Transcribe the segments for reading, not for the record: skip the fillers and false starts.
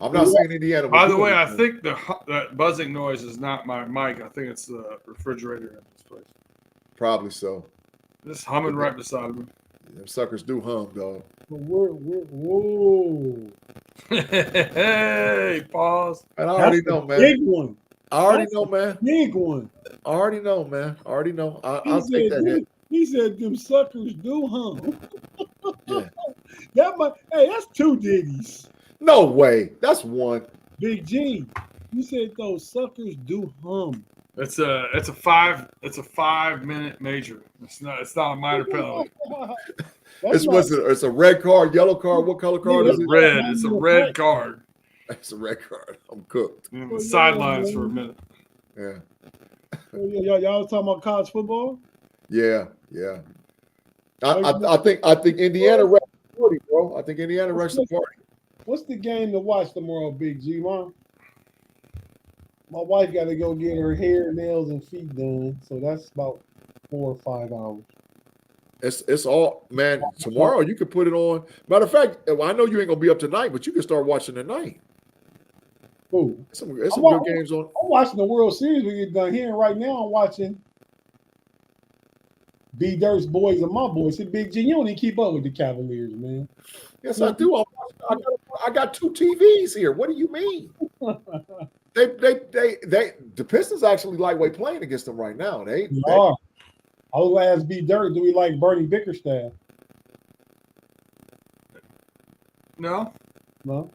I'm not saying Indiana. By the way, I think that buzzing noise is not my mic. I think it's the refrigerator in this place. Probably so. Just humming right beside me. Them suckers do hum, dog. Whoa. Hey, pause. And I already know, man. Big one. I already know, man. Big one. I already know, man. I already know. I'll take that hit. He said them suckers do hum. Yeah. That's 2 ditties. No way. That's one. Big G. You said those suckers do hum. It's a 5-minute major. It's not a minor penalty. It's a red card, yellow card. What color card is it? Red. It's a red card. It's a red card. I'm cooked. The sidelines for a minute. Yeah. Y'all was talking about college football? Yeah. I think Indiana wrecks the party, bro. I think Indiana wrecks the party. What's the game to watch tomorrow, Big G, Mom? My wife got to go get her hair, nails, and feet done, so that's about 4 or 5 hours. It's all, man. Tomorrow you could put it on. Matter of fact, I know you ain't gonna be up tonight, but you can start watching tonight. Ooh. Some good games on. I'm watching the World Series when you get done here. Right now, I'm watching B Dirt's boys and my boys. See, Big G, you don't even keep up with the Cavaliers, man. Yes, I do. I got 2 TVs here. What do you mean? The Pistons actually lightweight playing against them right now. They are. I was gonna ask B Dirt, do we like Bernie Bickerstaff? No. Okay.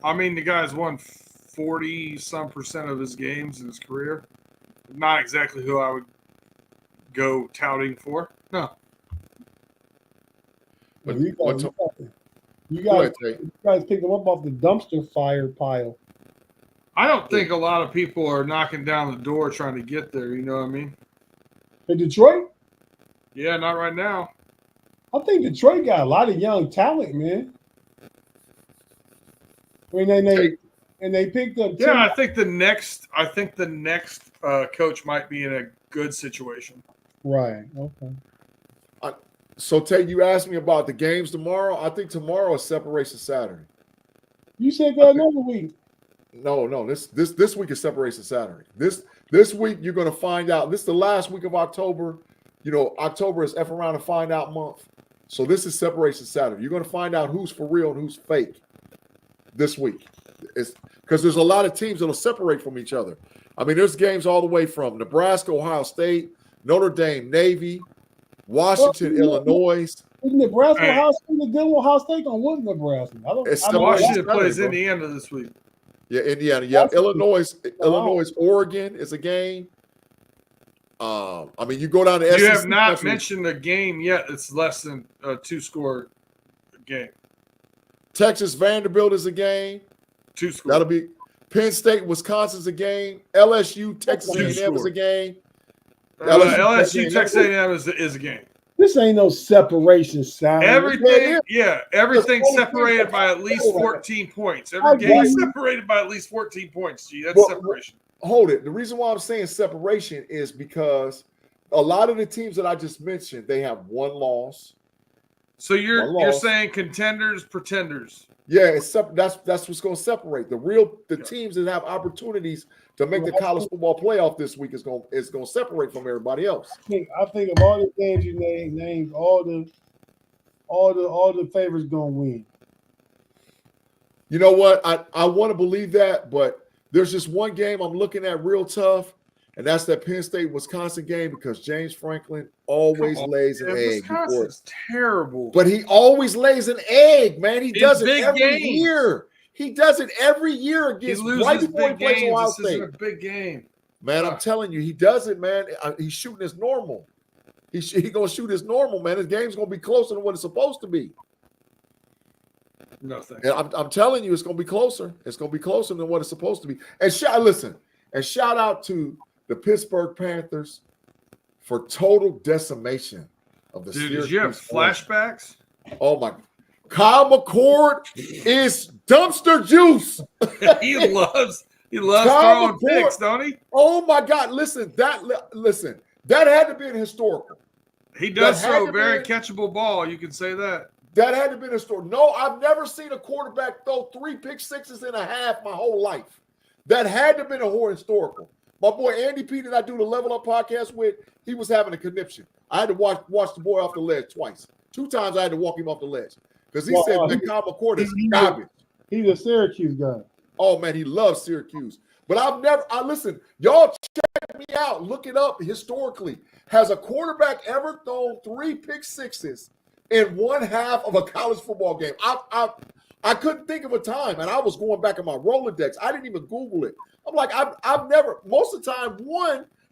I mean, the guy's won 40-some% of his games in his career. Not exactly who I would go touting for. No. But you guys pick them up off the dumpster fire pile. I don't think a lot of people are knocking down the door trying to get there. You know what I mean? In Detroit? Yeah, not right now. I think Detroit got a lot of young talent, man. I mean, they picked up. Yeah, I think the next coach might be in a good situation. Right. Okay. So, Tate, you asked me about the games tomorrow. I think tomorrow is Separation Saturday. You said that another week. No. This week is Separation Saturday. This week you're going to find out. This is the last week of October. You know, October is F around and find out month. So this is Separation Saturday. You're going to find out who's for real and who's fake this week. It's because there's a lot of teams that'll separate from each other. I mean, there's games all the way from Nebraska, Ohio State, Notre Dame, Navy, Washington, Illinois. Nebraska, Ohio State, and then Ohio State on what Nebraska? Washington plays Indiana this week. Yeah, Indiana. Yeah, Illinois, Oregon is a game. I mean, you go down to SEC. You have not mentioned the game yet. It's less than a 2-score game. Texas Vanderbilt is a game. 2-score. That'll be Penn State, Wisconsin's a game. LSU, Texas A&M is a game. LSU, Texas A&M is a game. This ain't no separation sound. Everything separated by at least 14 points. Every game is separated by at least 14 points. Gee, that's separation. Hold it. The reason why I'm saying separation is because a lot of the teams that I just mentioned, they have one loss. So you're saying contenders, pretenders. Yeah, that's what's going to separate the teams that have opportunities to make the college football playoff this week is going to separate from everybody else. I think of all the games you named, all the favorites going to win. You know what? I want to believe that, but there's just one game I'm looking at real tough, and that's that Penn State Wisconsin game because James Franklin always lays an egg. Wisconsin's terrible, but he always lays an egg, man. He does it every year. He does it every year against right before he plays Ohio State. This isn't a big game, man. I'm telling you, he does it, man. He's shooting his normal. He's gonna shoot his normal, man. His game's gonna be closer than what it's supposed to be. No thanks. And I'm telling you, it's gonna be closer. It's gonna be closer than what it's supposed to be. And shout out to the Pittsburgh Panthers for total decimation of the Dude, did you have flashbacks? Oh my! Kyle McCord is dumpster juice. he loves throwing picks, don't he? Oh my God! Listen, that had to be an historical. He does throw a very catchable ball. You can say that. That had to have been a story. No, I've never seen a quarterback throw 3 pick sixes and a half my whole life. That had to have been a horror historical. My boy Andy P that I do the Level Up podcast with, he was having a conniption. I had to watch the boy off the ledge twice. 2 times I had to walk him off the ledge because he said that Kyle McCord is garbage. He's a Syracuse guy. Oh man, he loves Syracuse. But listen, y'all check me out. Look it up historically. Has a quarterback ever thrown 3 pick sixes in one half of a college football game? I couldn't think of a time, and I was going back in my Rolodex. I didn't even Google it. I'm like, I've never, most of the time,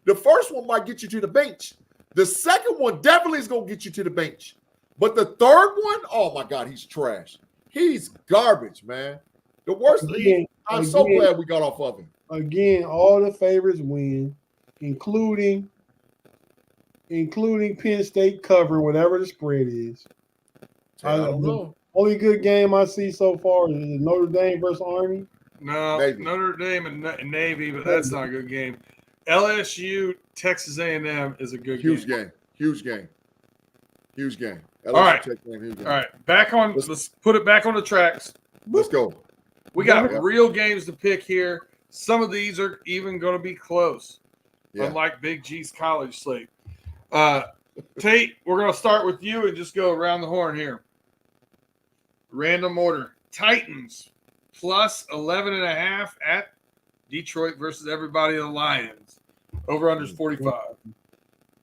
the first one might get you to the bench. The second one definitely is going to get you to the bench. But the third one, oh my God, he's trash. He's garbage, man. The worst thing, I'm so glad we got off of him. Again, all the favorites win, including Penn State covering whatever the spread is. I don't know. Only good game I see so far is Notre Dame versus Army. No, Navy. Notre Dame and Navy, but that's not a good game. LSU, Texas A&M is a good Huge game. Huge game. LSU, All right. huge game. All right, let's put it back on the tracks. Let's go. We got real games to pick here. Some of these are even going to be close, unlike Big G's college slate. Tate, we're going to start with you and just go around the horn here. Random order. Titans plus 11.5 at Detroit versus everybody, the Lions. Over under 45.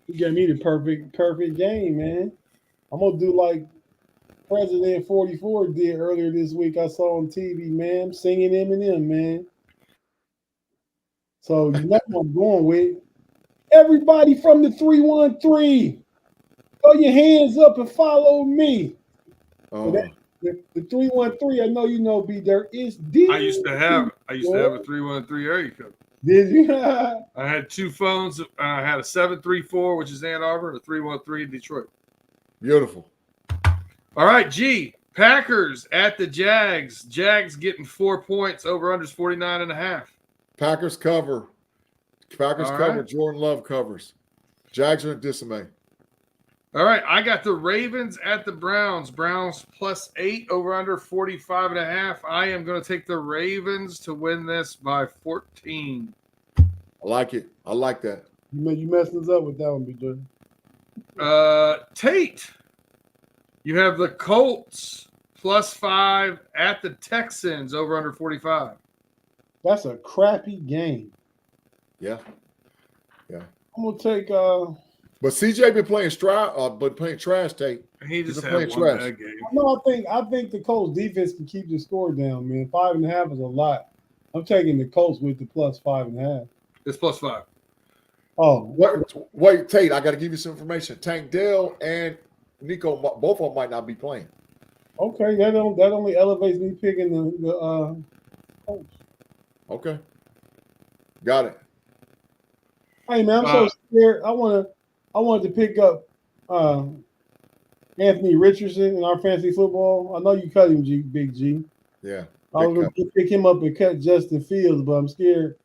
You gave me the perfect game, man. I'm going to do like President 44 did earlier this week. I saw on TV, man. I'm singing Eminem, man. So you know what I'm going with. Everybody from the 313, throw your hands up and follow me. Oh. The 313, I know you know, B Dirt is D. I used to have a 313 area code. Did you? I had 2 phones. I had a 734, which is Ann Arbor, and a 313 Detroit. Beautiful. All right, G. Packers at the Jags. Jags getting 4 points. Over unders 49.5. Packers cover. Packers All cover. right. Jordan Love covers. Jags are in dismay. All right, I got the Ravens at the Browns. Browns plus 8, over under 45.5. I am going to take the Ravens to win this by 14. I like it. I like that. You messing us up with that one, B Dirt. Tate, you have the Colts plus 5 at the Texans, over under 45. That's a crappy game. Yeah. I'm gonna take But CJ been playing trash, Tate. He just He's had playing one trash. bad game. No, I think the Colts defense can keep the score down, man. 5.5 is a lot. I'm taking the Colts with the plus 5.5. It's plus 5. Oh, Wait, Tate, I got to give you some information. Tank Dell and Nico, both of them might not be playing. okay. That only elevates me picking the Colts. Okay. Got it. Hey man, I'm so scared. I wanted to pick up Anthony Richardson in our fantasy football. I know you cut him, Big G. Yeah. I was going to pick him up and cut Justin Fields, but I'm scared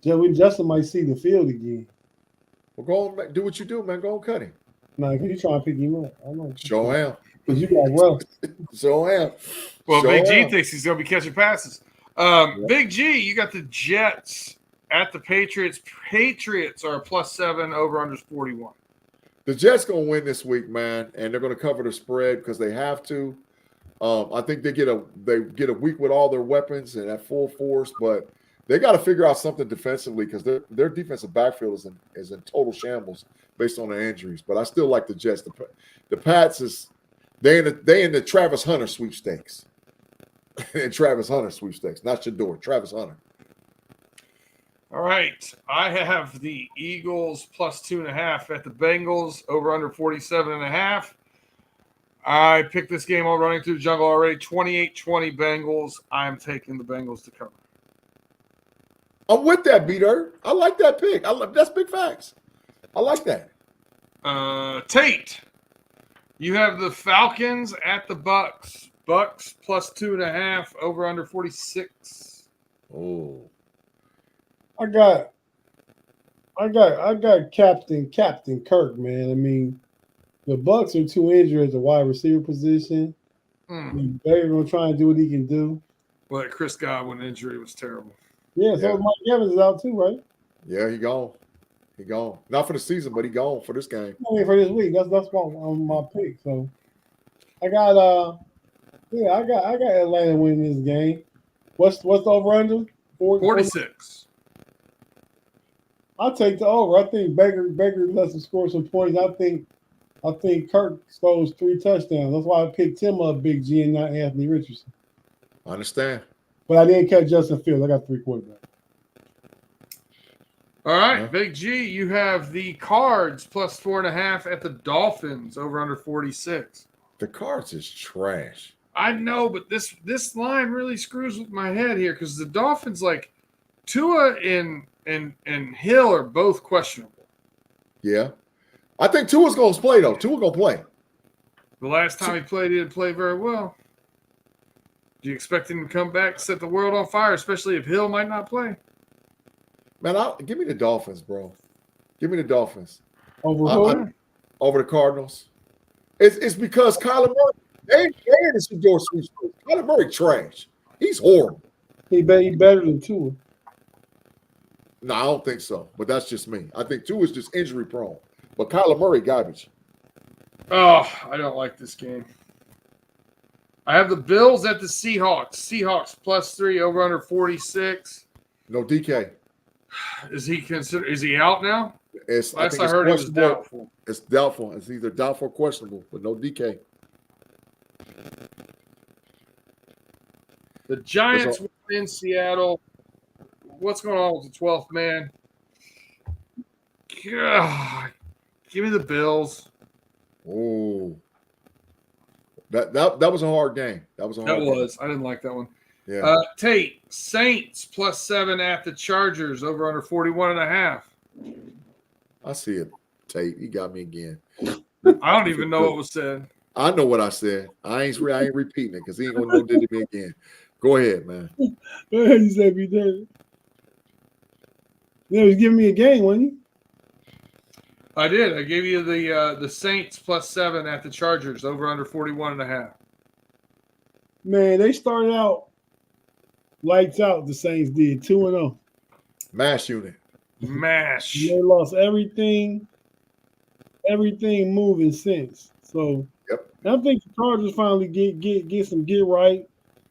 Justin might see the field again. Well, go on, do what you do, man. Go and cut him. Now, if you trying to pick him up, I know. Show am. Because you got Russ. Show am. Well, Show Big G am. thinks he's going to be catching passes. Big G, you got the Jets at the Patriots. Patriots are plus 7, over under 41. The Jets going to win this week, man, and they're going to cover the spread because they have to. I think they get a week with all their weapons and at full force, but they got to figure out something defensively because their defensive backfield is in total shambles based on their injuries. But I still like the Jets. The Pats they in the Travis Hunter sweepstakes. And Travis Hunter sweepstakes, not Shador. Travis Hunter. All right. I have the Eagles plus 2.5 at the Bengals, over under 47.5. I picked this game all running through the jungle already. 28-20 Bengals. I'm taking the Bengals to cover. I'm with that, B-Dirt. I like that pick. That's big facts. I like that. Tate, you have the Falcons at the Bucks. Bucks plus 2.5, over under 46. Oh. I got Captain Kirk, man. I mean, the Bucks are too injured at the wide receiver position. Baker gonna try and do what he can do. Well, that Chris Godwin injury was terrible. Yeah, so Mike Evans is out too, right? Yeah, he gone. He gone. Not for the season, but he gone for this game. I mean, for this week. That's my pick. So I got I got Atlanta winning this game. What's the over under? 46. I'll take the over. I think Baker lets him score some points. I think Kirk scores 3 touchdowns. That's why I picked him up, Big G, and not Anthony Richardson. I understand. But I didn't catch Justin Fields. I got 3 quarterbacks. All right, Big G, you have the Cards plus 4.5 at the Dolphins over under 46. The Cards is trash. I know, but this line really screws with my head here because the Dolphins, like Tua and Hill, are both questionable. Yeah. I think Tua's going to play, though. Tua going to play. The last time he played, he didn't play very well. Do you expect him to come back, set the world on fire, especially if Hill might not play? Man, give me the Dolphins, bro. Give me the Dolphins. Over the Cardinals. It's because Kyler Murray, they in the George Sweet. Kyler Murray trash. He's horrible. He better than Tua. No, I don't think so. But that's just me. I think Tua is just injury prone. But Kyler Murray, garbage. Oh, I don't like this game. I have the Bills at the Seahawks. Seahawks plus 3 over under 46. No DK. Is he out now? I heard he was doubtful. It's doubtful. It's either doubtful or questionable, but no DK. The Giants were in Seattle. What's going on with the 12th man? God, give me the Bills. Oh, that was a hard game. That was. I didn't like that one. Yeah. Tate, Saints plus 7 at the Chargers over under 41.5. I see it, Tate. You got me again. I don't even know what was said. I know what I said. I ain't repeating it because he ain't gonna know did it me again. Go ahead, man. Go ahead, you said be there. Yeah, he was giving me a game, wasn't he? I did. I gave you the Saints plus 7 at the Chargers over under 41.5. Man, they started out lights out. The Saints did 2-0. Mash unit. Mash. They lost everything moving since. So I think the Chargers finally get right,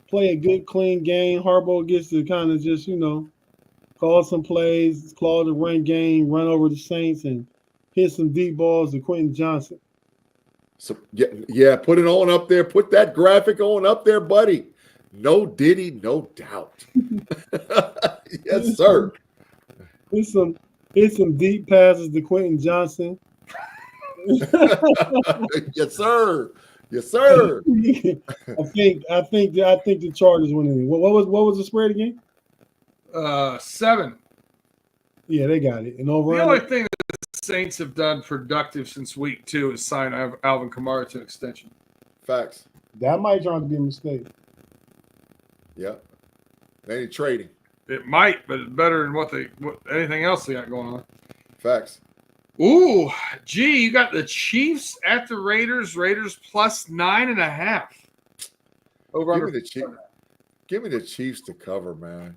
play a good clean game. Harbaugh gets to kind of just call some plays, claw the run game, run over the Saints, and hit some deep balls to Quentin Johnson. So yeah, put it on up there. Put that graphic on up there, buddy. No Diddy, no doubt. Yes, sir. Hit some deep passes to Quentin Johnson. Yes, sir. Yes, sir. I think the Chargers winning. What was the spread again? 7. Yeah, they got it. And over the only thing that the Saints have done productive since week 2 is sign Alvin Kamara to an extension. Facts. That might turn out to be a mistake. Yeah. They ain't trading. It might, but it's better than what anything else they got going on. Facts. Ooh, gee, you got the Chiefs at the Raiders. Raiders plus 9.5. Give me the Chiefs to cover, man.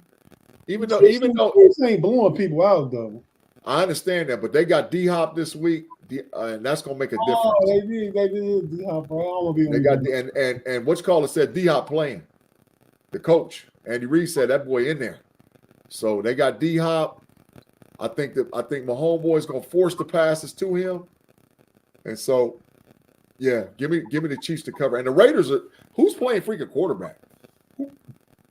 Even though Chiefs ain't blowing people out though. I understand that, but they got D-Hop this week, and that's gonna make a difference. Oh, they did D-Hop. They got and what's called said D-Hop playing. The coach Andy Reid said that boy in there, so they got D-Hop. I think my homeboy is gonna force the passes to him, and so yeah, give me the Chiefs to cover. And the Raiders who's playing freaking quarterback?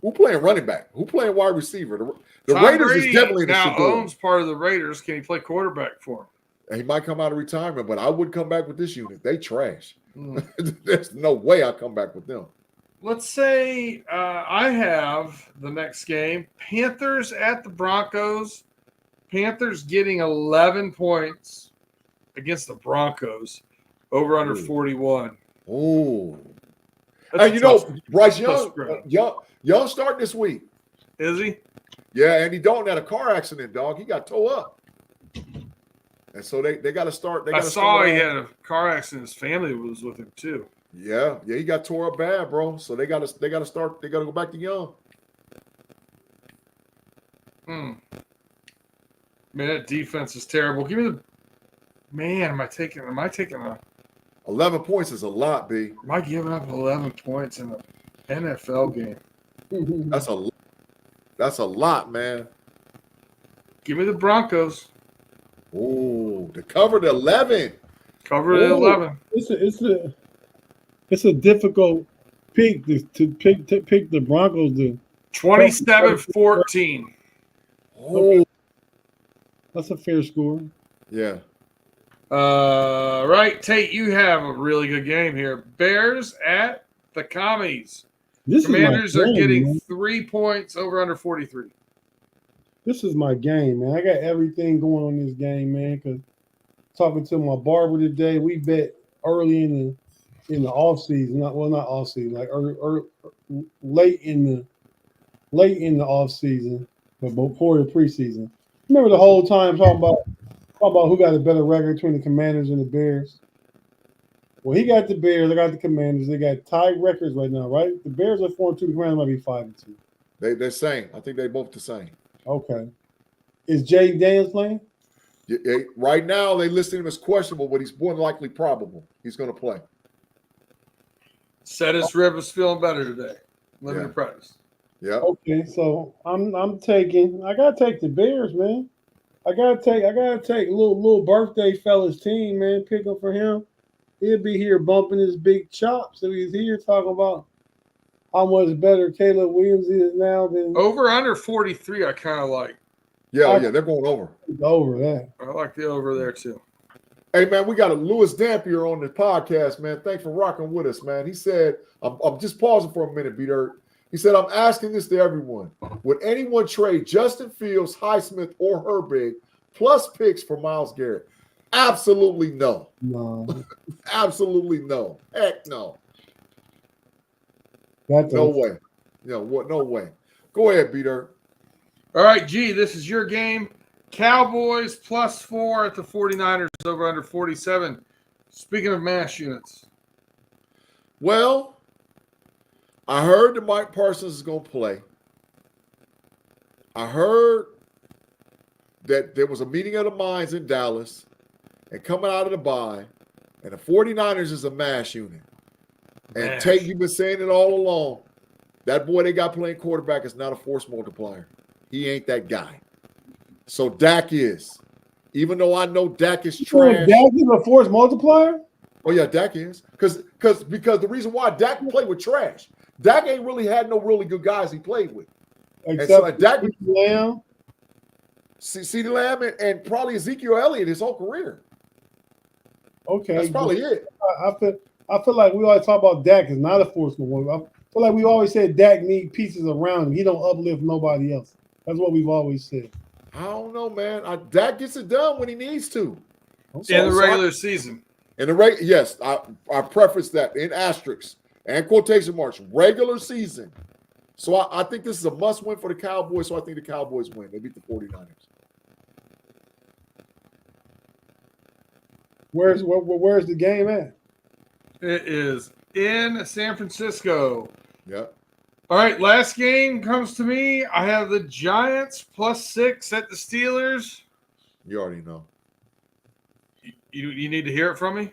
Who playing running back? Who playing wide receiver? The Raiders Brady is definitely the now owns part of the Raiders. Can he play quarterback for him? And he might come out of retirement, but I wouldn't come back with this unit. They trash. There's no way I come back with them. Let's say I have the next game. Panthers at the Broncos. Panthers getting 11 points against the Broncos. Over under 41. Ooh. And Bryce Young starting this week. Is he? Yeah, and he don't had a car accident, dog. He got towed up. And so they got to start. I saw he had a car accident. His family was with him too. Yeah, he got tore up bad, bro. So they gotta start. They gotta go back to young. Man, that defense is terrible. Give me the man. Am I taking a 11 points is a lot, B. Am I giving up 11 points in an NFL game? That's a lot, man. Give me the Broncos. Oh, to cover the 11. Cover the 11. It's a difficult pick to pick the Broncos to 27-14. Oh, that's a fair score. Yeah. Right, Tate, you have a really good game here. Bears at the Commies. Commanders are getting 3 points over under 43. This is my game, man. I got everything going on in this game, man. Because talking to my barber today, we bet early in the off season. Not off season, like late in the off season, but before the preseason. Remember the whole time talking about who got a better record between the Commanders and the Bears. Well, he got the Bears. I got the Commanders. They got tied records right now, right? The Bears are 4-2. The Commanders might be 5-2. They're same. I think they both the same. Okay. Is Jay Daniels playing? Yeah, right now, they listed him as questionable, but he's more than likely probable. He's going to play. Said his rib was feeling better today. Limited practice. Yeah. Okay, so I gotta take the Bears, man. I gotta take a little birthday fella's team, man. Pick up for him. He'll be here bumping his big chops. So he's here talking about how much better Caleb Williams is now than over under 43. I kind of like. Yeah, they're going over. Over that. I like the over there too. Hey, man, we got a Louis Dampier on the podcast, man. Thanks for rocking with us, man. He said, I'm just pausing for a minute, B-Dirt. He said, I'm asking this to everyone. Would anyone trade Justin Fields, Highsmith, or Herbig plus picks for Myles Garrett? Absolutely no. No. Absolutely no. Heck no. No way. No way. Go ahead, B-Dirt. All right, G, this is your game. Cowboys +4 at the 49ers over under 47. Speaking of mass units. Well, I heard that Mike Parsons is going to play. I heard that there was a meeting of the minds in Dallas and coming out of the bye, and the 49ers is a mass unit. And Tate, you've been saying it all along. That boy they got playing quarterback is not a force multiplier. He ain't that guy. So Dak is. Even though I know Dak is trash. Dak is a force multiplier? Oh, yeah, Dak is. Because the reason why Dak played with trash. Dak ain't really had no really good guys he played with. Except Dak Lamb. CeeDee Lamb and probably Ezekiel Elliott his whole career. Okay. That's probably it. I feel like we always talk about Dak is not a force multiplier. I feel like we always said Dak need pieces around him. He don't uplift nobody else. That's what we've always said. I don't know, man. Dak gets it done when he needs to. In the regular season. Yes, I preface that in asterisks and quotation marks. Regular season. So I think this is a must win for the Cowboys. So I think the Cowboys win. They beat the 49ers. Where's the game at? It is in San Francisco. Yep. All right, last game comes to me. I have the Giants +6 at the Steelers. You already know. You need to hear it from me?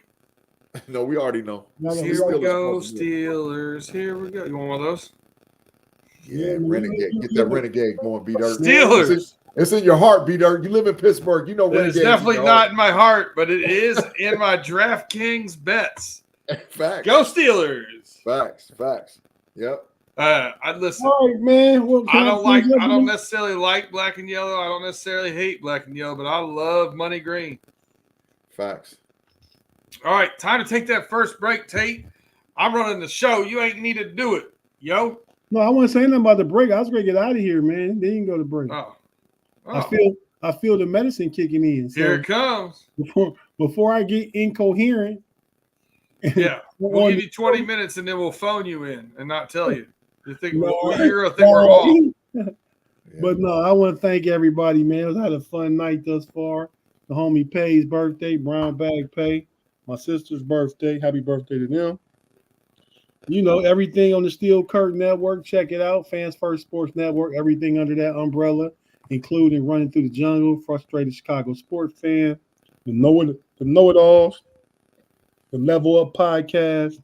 No, we already know. Here we go, Steelers. Here we go. You want one of those? Yeah, Renegade. Get that Renegade going, B-Dirt. Steelers. It's in your heart, B-Dirt. You live in Pittsburgh. You know Renegade. It's definitely not in my heart, but it is in my DraftKings bets. Facts. Go Steelers. Facts. Yep. I listen. All right, man. I don't necessarily like black and yellow. I don't necessarily hate black and yellow, but I love money green. Facts. All right, time to take that first break, Tate. I'm running the show. You ain't need to do it, yo. No, I wasn't saying nothing about the break. I was going to get out of here, man. Then you can go to break. Oh. I feel the medicine kicking in. So here it comes. Before I get incoherent. Yeah, we'll give you 20 minutes and then we'll phone you in and not tell you. You're going to think we're off. But no, I want to thank everybody, man. I had a fun night thus far. The homie Pay's birthday, Brown Bag Pay. My sister's birthday. Happy birthday to them. You know, everything on the Steel Curtain Network. Check it out. Fans First Sports Network. Everything under that umbrella, including Running Through the Jungle, Frustrated Chicago Sports Fan, the Know-It-Alls, the Level Up Podcast,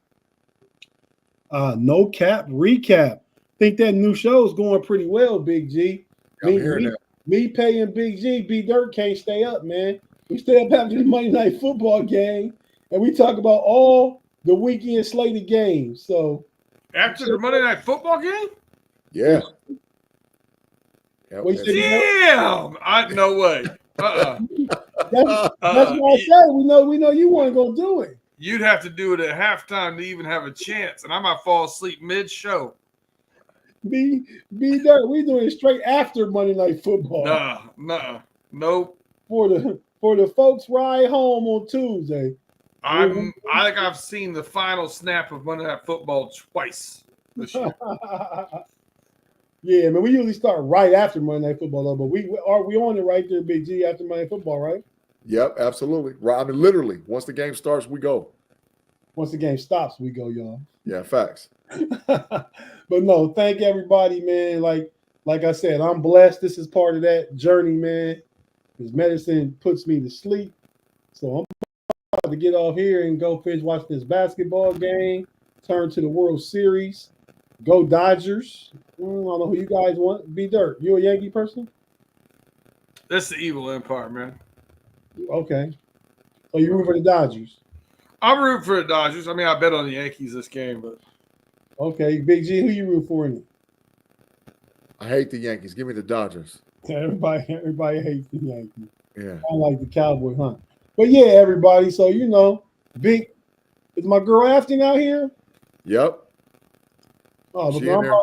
No Cap Recap. Think that new show is going pretty well, Big G. I'm hearing that. Me paying Big G, B Dirt can't stay up, man. We stay up after the Monday Night Football game, and we talk about all the weekend slated games. So after the Monday Night Football game? Yeah. Damn! No way. That's what I said. We know you weren't gonna do it. You'd have to do it at halftime to even have a chance, and I might fall asleep mid-show. B Dirt, we doing it straight after Monday Night Football. Nope. For the folks ride home on Tuesday. I think I've seen the final snap of Monday Night Football twice this year. Yeah, man, we usually start right after Monday Night Football, though. But we on it right there, Big G, after Monday Night Football, right? Yep, absolutely. Right. I mean, literally, once the game starts, we go. Once the game stops, we go, y'all. Yeah, facts. But no, thank everybody, man. Like I said, I'm blessed. This is part of that journey, man. This medicine puts me to sleep. So I'm about to get off here and go finish watch this basketball game, turn to the World Series, go Dodgers. I don't know who you guys want. B Dirt, you a Yankee person? That's the evil empire, man. Okay. So you root for the Dodgers? I'm rooting for the Dodgers. I mean, I bet on the Yankees this game, but okay. Big G, who you root for in it? I hate the Yankees. Give me the Dodgers. Everybody hates the Yankees. Yeah. I like the Cowboy hunt. But yeah, everybody. So Big is my girl Afton out here? Yep. Oh,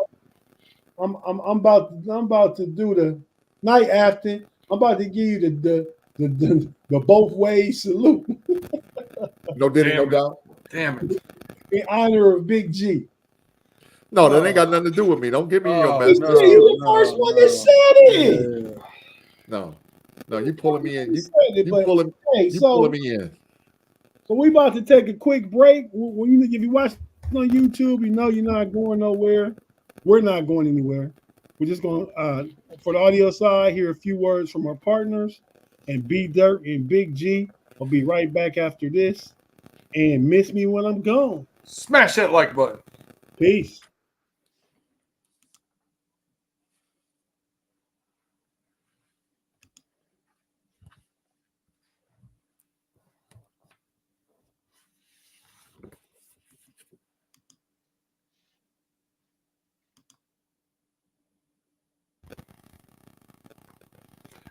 I'm about to do the night Afton. I'm about to give you the both ways salute. No diddy, no doubt. Damn it. In honor of Big G. No, that ain't got nothing to do with me. Don't give me your Big mess. G, you the first one that said it. No, you pulling me in. You Hey, pulling me in. So we about to take a quick break. If you watch on YouTube, you know you're not going nowhere. We're not going anywhere. We're just going for the audio side, hear a few words from our partners, and B Dirt and Big G. I'll be right back after this. And miss me when I'm gone. Smash that like button. Peace.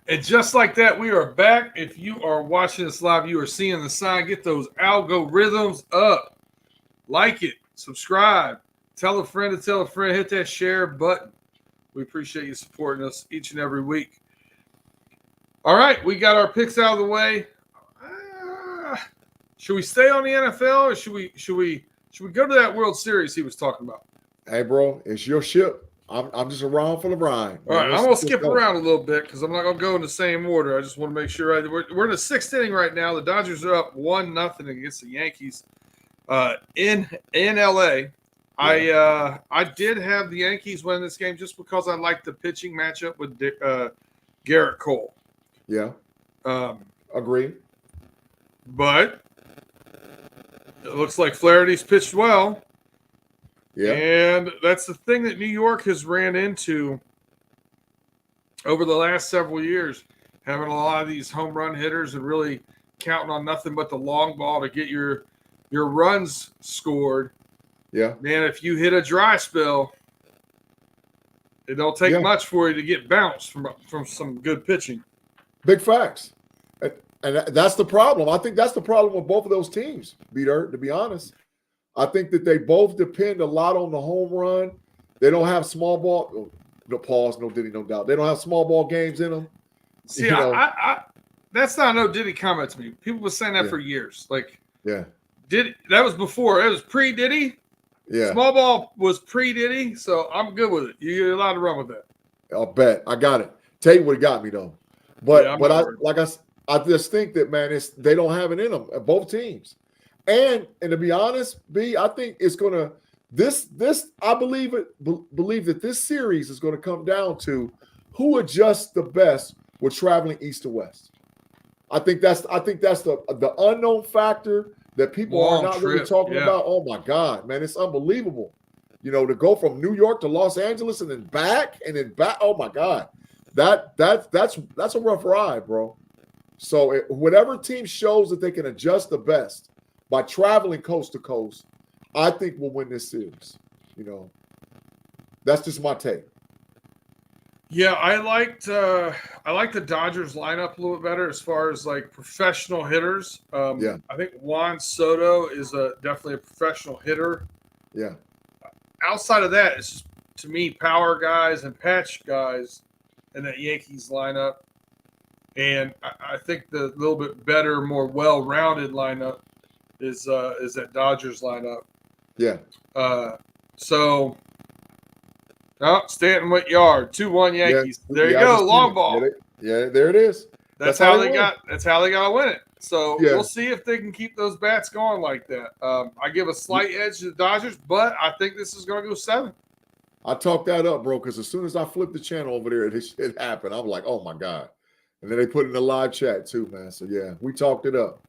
And just like that, we are back. If you are watching this live, you are seeing the sign. Get those algorithms up. Like it. Subscribe. Tell a friend to tell a friend. Hit that share button. We appreciate you supporting us each and every week. All right, we got our picks out of the way. Should we stay on the NFL or should we go to that World Series he was talking about? Hey, bro, it's your ship. I'm just around for the ride. All right, I'm going to skip around a little bit because I'm not going to go in the same order. I just want to make sure. We're in the sixth inning right now. The Dodgers are up 1-0 against the Yankees in L.A. Yeah. I did have the Yankees win this game just because I liked the pitching matchup with Garrett Cole. Yeah. Agree. But it looks like Flaherty's pitched well. Yeah. And that's the thing that New York has ran into over the last several years, having a lot of these home run hitters and really counting on nothing but the long ball to get your runs scored. Yeah. Man, if you hit a dry spell, it don't take much for you to get bounced from some good pitching. Big facts. And that's the problem. I think that's the problem with both of those teams, Peter, to be honest. I think that they both depend a lot on the home run. They don't have small ball. No pause, no diddy, no doubt. They don't have small ball games in them. See, I that's not a no Diddy comment to me. People were saying that for years. Like, Diddy, that was before. It was pre-Diddy. Yeah. Small ball was pre-Diddy, so I'm good with it. You're allowed to run with that. I'll bet. I got it. Tate would have got me, though. But I just think that, man, they don't have it in them, both teams. And to be honest, B, I think it's going to This I believe that this series is going to come down to who adjusts the best with traveling east to west. I think that's the unknown factor that people are not really talking about. Oh my God, man, it's unbelievable. To go from New York to Los Angeles and then back. Oh my God, that's a rough ride, bro. So whatever team shows that they can adjust the best by traveling coast to coast, I think we'll win this series. That's just my take. Yeah, I liked the Dodgers lineup a little bit better as far as like professional hitters. I think Juan Soto is definitely a professional hitter. Yeah. Outside of that, it's just, to me, power guys and patch guys in that Yankees lineup. And I think the little bit better, more well-rounded lineup is that Dodgers lineup. Yeah. Stanton went yard, 2-1 Yankees. Yeah, there you go, long ball. Yeah, there it is. That's how they got to win it. So we'll see if they can keep those bats going like that. I give a slight edge to the Dodgers, but I think this is going to go 7. I talked that up, bro, because as soon as I flipped the channel over there, this shit happened. I'm like, oh my God. And then they put it in the live chat too, man. So yeah, we talked it up.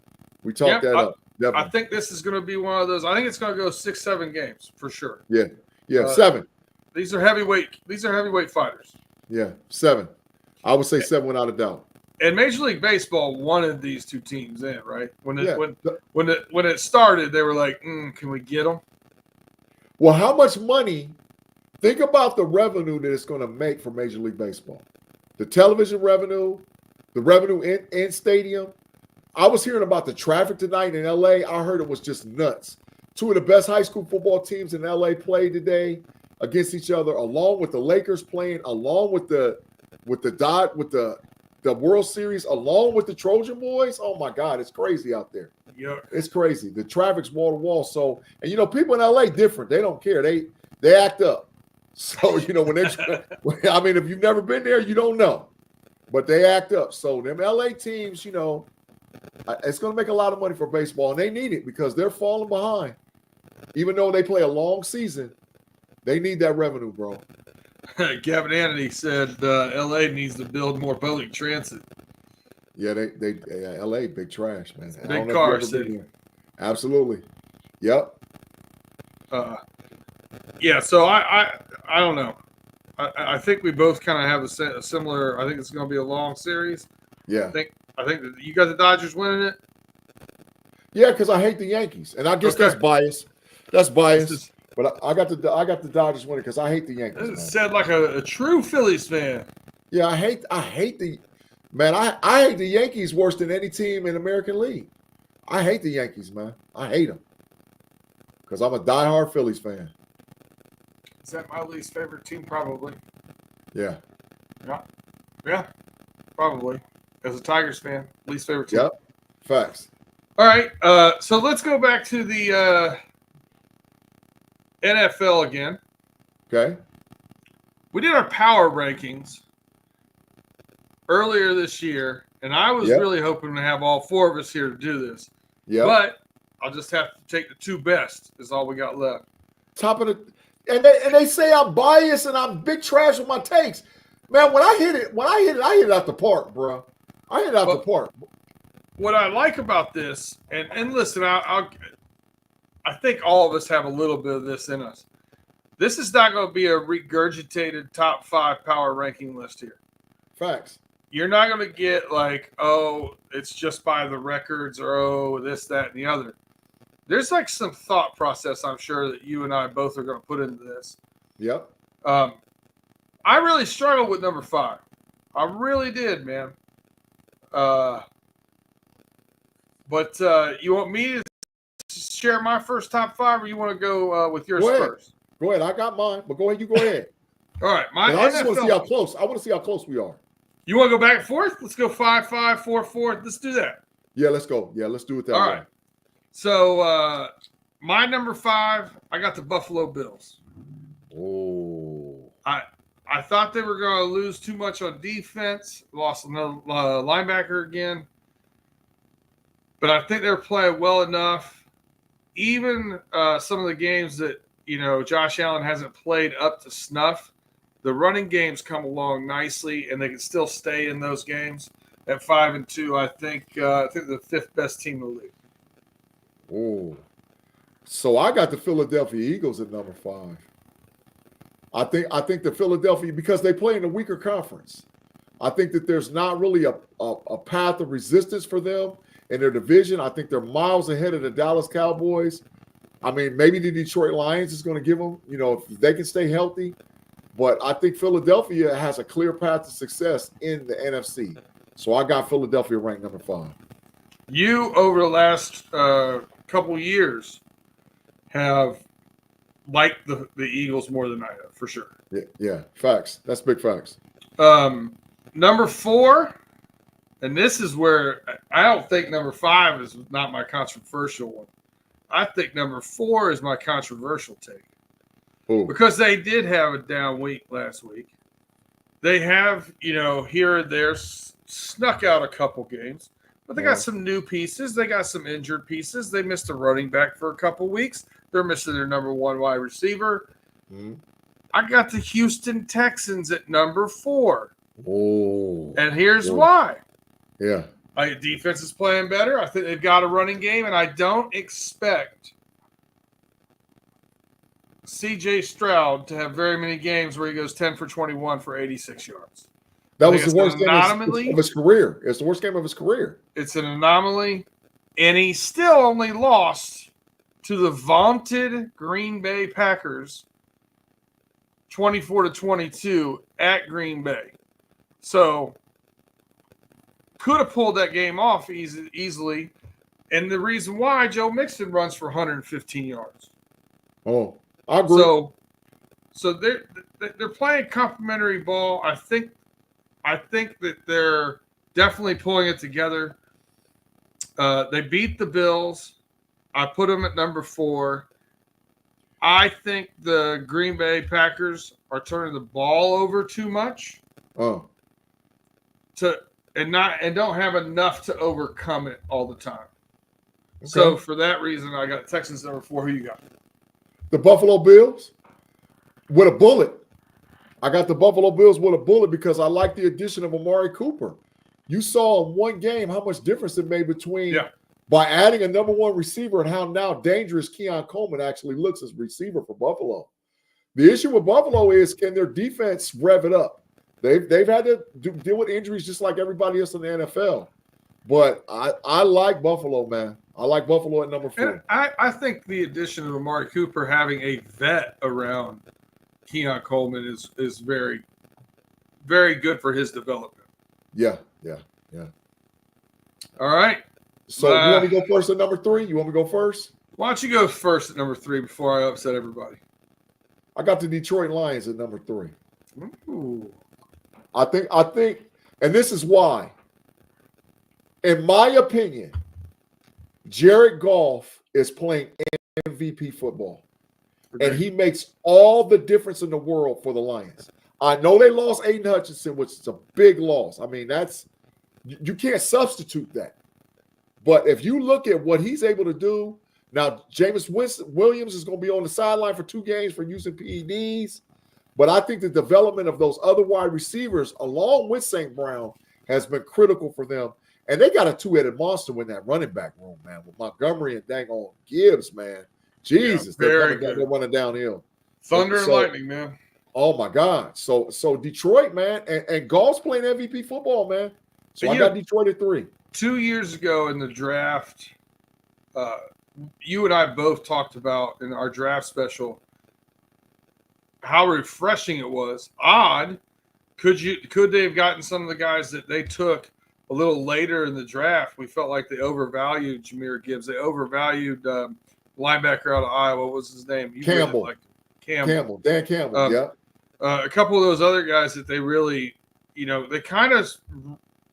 We talked that up. Definitely. I think this is going to be one of those. I think it's going to go 6-7 games for sure. Yeah. 7. These are heavyweight fighters. Yeah, 7. I would say 7 without a doubt. And Major League Baseball wanted these two teams in, right? When it started, they were like, "Can we get them?" Well, how much money? Think about the revenue that it's going to make for Major League Baseball. The television revenue, the revenue in stadium. I was hearing about the traffic tonight in LA. I heard it was just nuts. 2 of the best high school football teams in LA played today against each other, along with the Lakers playing, along with the World Series, along with the Trojan boys. Oh my God, it's crazy out there. Yeah, it's crazy. The traffic's wall to wall. So, and people in LA different. They don't care. They act up. So when they, if you've never been there, you don't know. But they act up. So them LA teams, it's going to make a lot of money for baseball, and they need it because they're falling behind. Even though they play a long season, they need that revenue, bro. Gavin Anthony said LA needs to build more public transit. Yeah, they LA big trash, man. Big car city. Absolutely. Yep. Yeah. So I don't know. I think we both kind of have a similar. I think it's going to be a long series. Yeah. I think that you got the Dodgers winning it. Yeah, because I hate the Yankees, and I guess that's bias. That's bias. But I got the Dodgers winning because I hate the Yankees. This is said like a true Phillies fan. Yeah, I hate the man. I hate the Yankees worse than any team in the American League. I hate the Yankees, man. I hate them because I'm a diehard Phillies fan. Is that my least favorite team? Probably. Yeah. Yeah. Probably. As a Tigers fan, least favorite team. Yep. Facts. All right. So let's go back to the NFL again. Okay. We did our power rankings earlier this year, and I was really hoping to have all 4 of us here to do this. Yeah. But I'll just have to take the 2 best is all we got left. Top of the and they say I'm biased and I'm big trash with my takes. Man, when I hit it, I hit it out the park, bro. I hit it out the park. What I like about this, and listen, I think all of us have a little bit of this in us. This is not going to be a regurgitated top 5 power ranking list here. Facts. You're not going to get like, oh, it's just by the records or, oh, this, that, and the other. There's like some thought process, I'm sure, that you and I both are going to put into this. Yep. I really struggled with number 5. I really did, man. But you want me to share my first top 5, or you want to go with yours first? Go ahead. I got mine, but go ahead. You go ahead. All right. I just want to see how close. I want to see how close we are. You want to go back and forth? Let's go 5-5, 4-4. Let's do that. Yeah, let's go. Yeah, let's do it that way. All right. So my number 5, I got the Buffalo Bills. Oh. I thought they were going to lose too much on defense. Lost another linebacker again. But I think they were playing well enough. Even some of the games that Josh Allen hasn't played up to snuff, the running games come along nicely, and they can still stay in those games. At 5-2, I think they're the 5th best team in the league. Oh, so I got the Philadelphia Eagles at number 5. I think the Philadelphia, because they play in a weaker conference. I think that there's not really a path of resistance for them in their division. I think they're miles ahead of the Dallas Cowboys. I mean, maybe the Detroit Lions is going to give them, if they can stay healthy. But I think Philadelphia has a clear path to success in the NFC. So I got Philadelphia ranked number 5. You, over the last couple years, have liked the Eagles more than I have, for sure. Yeah, facts. That's big facts. Number 4, and this is where I don't think number 5 is not my controversial one. I think number 4 is my controversial take. Ooh. Because they did have a down week last week. They have, here and there snuck out a couple games, but they got some new pieces. They got some injured pieces. They missed a running back for a couple weeks. They're missing their number 1 wide receiver. Mm-hmm. I got the Houston Texans at number 4. Oh. And here's why. Yeah. Defense is playing better. I think they've got a running game, and I don't expect C.J. Stroud to have very many games where he goes 10 for 21 for 86 yards. That was the worst game of his career. It's the worst game of his career. It's an anomaly, and he still only lost to the vaunted Green Bay Packers 24-22 at Green Bay. So could have pulled that game off easily. And the reason why, Joe Mixon runs for 115 yards. Oh, I agree. So they're playing complimentary ball. I think that they're definitely pulling it together. They beat the Bills. I put them at number 4. I think the Green Bay Packers are turning the ball over too much. Oh. And don't have enough to overcome it all the time. Okay. So for that reason, I got Texans number 4. Who you got? The Buffalo Bills with a bullet. I got the Buffalo Bills with a bullet because I like the addition of Amari Cooper. You saw in one game how much difference it made between by adding a number 1 receiver and how now dangerous Keon Coleman actually looks as receiver for Buffalo. The issue with Buffalo is, can their defense rev it up? They've had to deal with injuries just like everybody else in the NFL. But I like Buffalo, man. I like Buffalo at number 4. And I think the addition of Amari Cooper having a vet around Keon Coleman is very, very good for his development. Yeah. All right. So you want me to go first at number 3? You want me to go first? Why don't you go first at number 3 before I upset everybody? I got the Detroit Lions at number 3. Ooh. I think, and this is why. In my opinion, Jared Goff is playing MVP football. And he makes all the difference in the world for the Lions. I know they lost Aiden Hutchinson, which is a big loss. I mean, you can't substitute that. But if you look at what he's able to do, now Jameis Williams is going to be on the sideline for 2 games for using PEDs. But I think the development of those other wide receivers, along with St. Brown, has been critical for them. And they got a 2-headed monster in that running back room, man, with Montgomery and dang on Gibbs, man. Jesus, they're running downhill. Thunder and lightning, man. Oh, my God. So Detroit, man, and Goff's playing MVP football, man. So I got Detroit at 3. 2 years ago in the draft, you and I both talked about in our draft special how refreshing it was. Odd. Could they have gotten some of the guys that they took a little later in the draft? We felt like they overvalued Jahmyr Gibbs. They overvalued linebacker out of Iowa. What was his name? Campbell. Dan Campbell, yeah. A couple of those other guys that they really, they kind of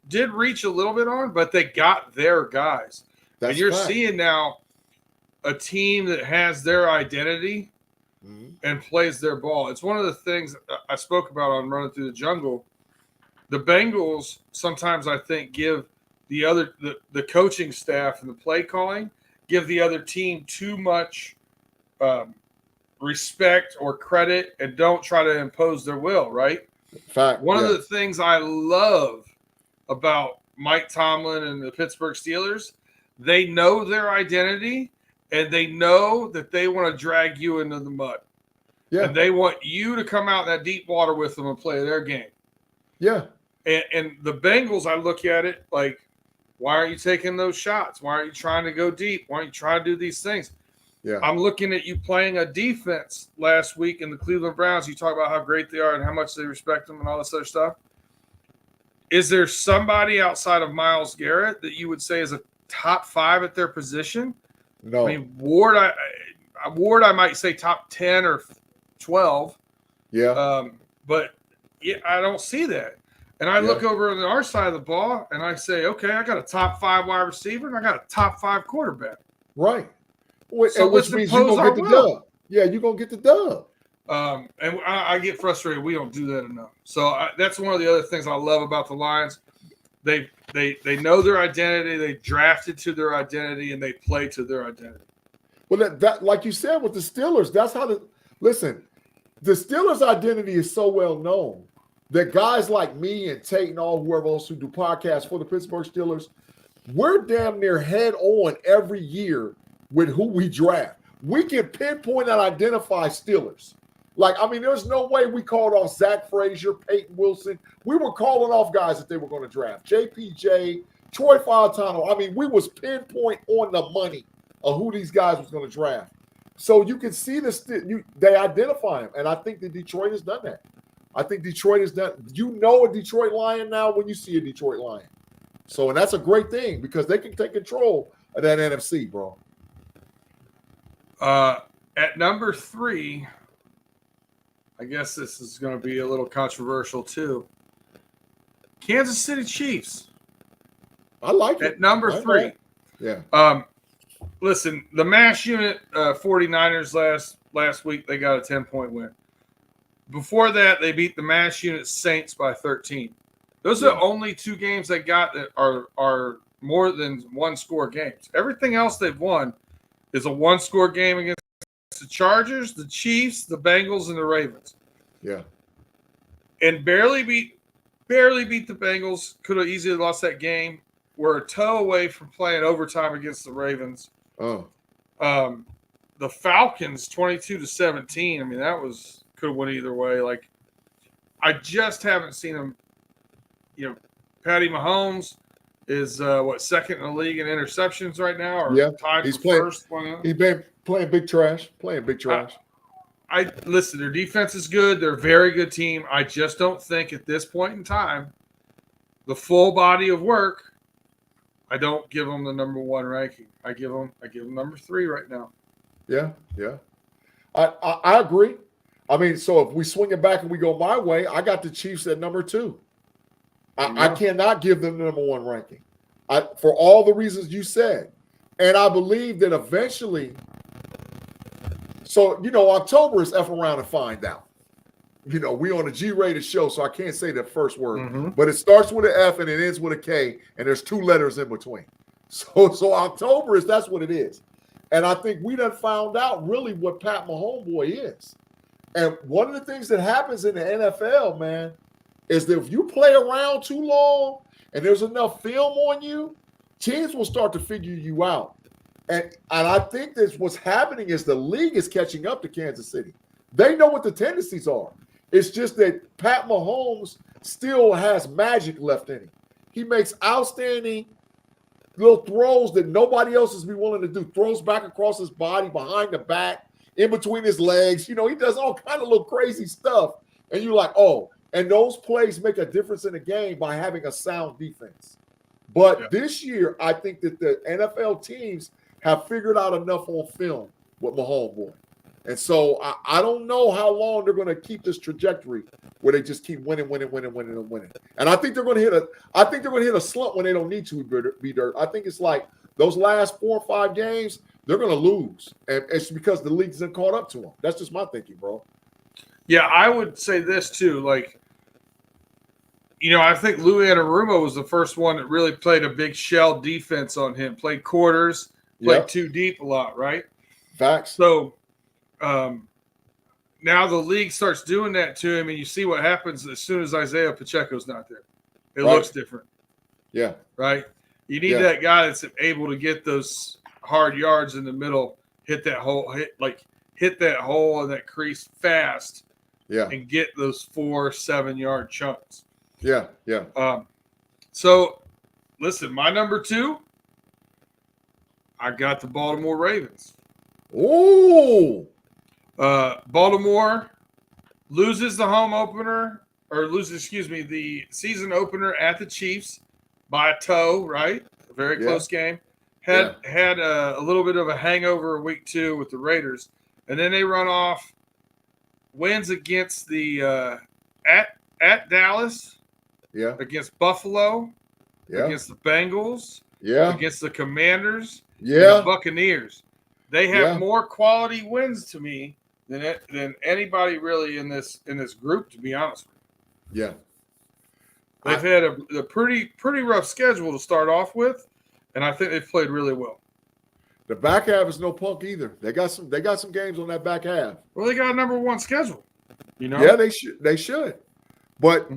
did reach a little bit on, but they got their guys. And you're seeing now a team that has their identity and plays their ball. It's one of the things I spoke about on Running Through the Jungle. The Bengals sometimes, I think, give the coaching staff and the play calling give the other team too much respect or credit and don't try to impose their will, right? Fact. One of the things I love about Mike Tomlin and the Pittsburgh Steelers, they know their identity and they know that they want to drag you into the mud. Yeah. And they want you to come out in that deep water with them and play their game. Yeah. And the Bengals, I look at it like, why aren't you taking those shots? Why aren't you trying to go deep? Why aren't you trying to do these things? Yeah. I'm looking at you playing a defense last week in the Cleveland Browns. You talk about how great they are and how much they respect them and all this other stuff. Is there somebody outside of Myles Garrett that you would say is a top 5 at their position? No. I mean, Ward, I might say top 10 or 12. Yeah. But yeah, I don't see that. And I look over on our side of the ball and I say, okay, I got a top 5 wide receiver and I got a top 5 quarterback. Right. So which means you're going to get the dub. Yeah, you're going to get the dub. And I get frustrated. We don't do that enough. So that's one of the other things I love about the Lions. They know their identity. They drafted to their identity and they play to their identity. Well, that like you said with the Steelers, that's how listen, the Steelers' identity is so well known that guys like me and Tate and all whoever else who do podcasts for the Pittsburgh Steelers, we're damn near head on every year with who we draft. We can pinpoint and identify Steelers. Like, I mean, there's no way we called off Zach Frazier, Peyton Wilson. We were calling off guys that they were going to draft. JPJ, Troy Fautano. I mean, we was pinpoint on the money of who these guys was going to draft. So you can see they identify them. And I think that Detroit has done that. I think Detroit has done. You know a Detroit Lion now when you see a Detroit Lion. So, and that's a great thing because they can take control of that NFC, bro. At number 3, I guess this is going to be a little controversial too. Kansas City Chiefs. I like it. At number 3. Yeah. Listen, the MASH unit 49ers last week, they got a 10-point win. Before that, they beat the MASH unit Saints by 13. Those are the only 2 games they got that are more than 1-score games. Everything else they've won is a 1-score game against the Chargers, the Chiefs, the Bengals, and the Ravens. Yeah. And barely beat the Bengals. Could have easily lost that game. We're a toe away from playing overtime against the Ravens. Oh. The Falcons, 22-17. I mean, that could have went either way. Like, I just haven't seen them. You know, Patty Mahomes is second in the league in interceptions right now, or tied he's for playing, first. He's been playing big trash. I listen. Their defense is good. They're a very good team. I just don't think at this point in time, the full body of work. I don't give them the number 1 ranking. I give them number 3 right now. Yeah. I agree. I mean, so if we swing it back and we go my way, I got the Chiefs at number 2. I cannot give them the number 1 ranking. For all the reasons you said. And I believe that eventually, so, October is F around and find out. We on a G-rated show, so I can't say the first word. But it starts with an F and it ends with a K, and there's 2 letters in between. So October that's what it is. And I think we done found out really what Pat Mahomes is. And one of the things that happens in the NFL, man, is that if you play around too long and there's enough film on you, teams will start to figure you out. And I think that what's happening is the league is catching up to Kansas City. They know what the tendencies are. It's just that Pat Mahomes still has magic left in him. He makes outstanding little throws that nobody else is be willing to do. Throws back across his body, behind the back, in between his legs. He does all kind of little crazy stuff. And you're like, oh, and those plays make a difference in the game by having a sound defense. But this year, I think that the NFL teams have figured out enough on film with Mahomes. And so I don't know how long they're going to keep this trajectory where they just keep winning. And I think they're going to hit a slump when they don't need to be dirt. I think it's like those last 4 or 5 games, they're going to lose. And it's because the league's been caught up to them. That's just my thinking, bro. Yeah, I would say this too. Like, I think Lou Anarumo was the first one that really played a big shell defense on him. Played quarters, played too deep a lot, right? Facts. So, now the league starts doing that to him, and you see what happens as soon as Isaiah Pacheco's not there. It looks different. Yeah. Right? You need that guy that's able to get those hard yards in the middle, hit that hole in that crease fast, and get those 4-7 yard chunks. Yeah. So, listen, my number 2, I got the Baltimore Ravens. Ooh. Baltimore loses the home opener, the season opener at the Chiefs by a toe, right? A very close game. Had a little bit of a hangover week 2 with the Raiders, and then they run off wins against the at Dallas, against Buffalo, against the Bengals, against the Commanders, and the Buccaneers. They have more quality wins to me than anybody really in this group, to be honest with you. Yeah. They've had a pretty rough schedule to start off with, and I think they've played really well. The back half is no punk either. They got some games on that back half. Well, they got a number 1 schedule. Yeah, they should. But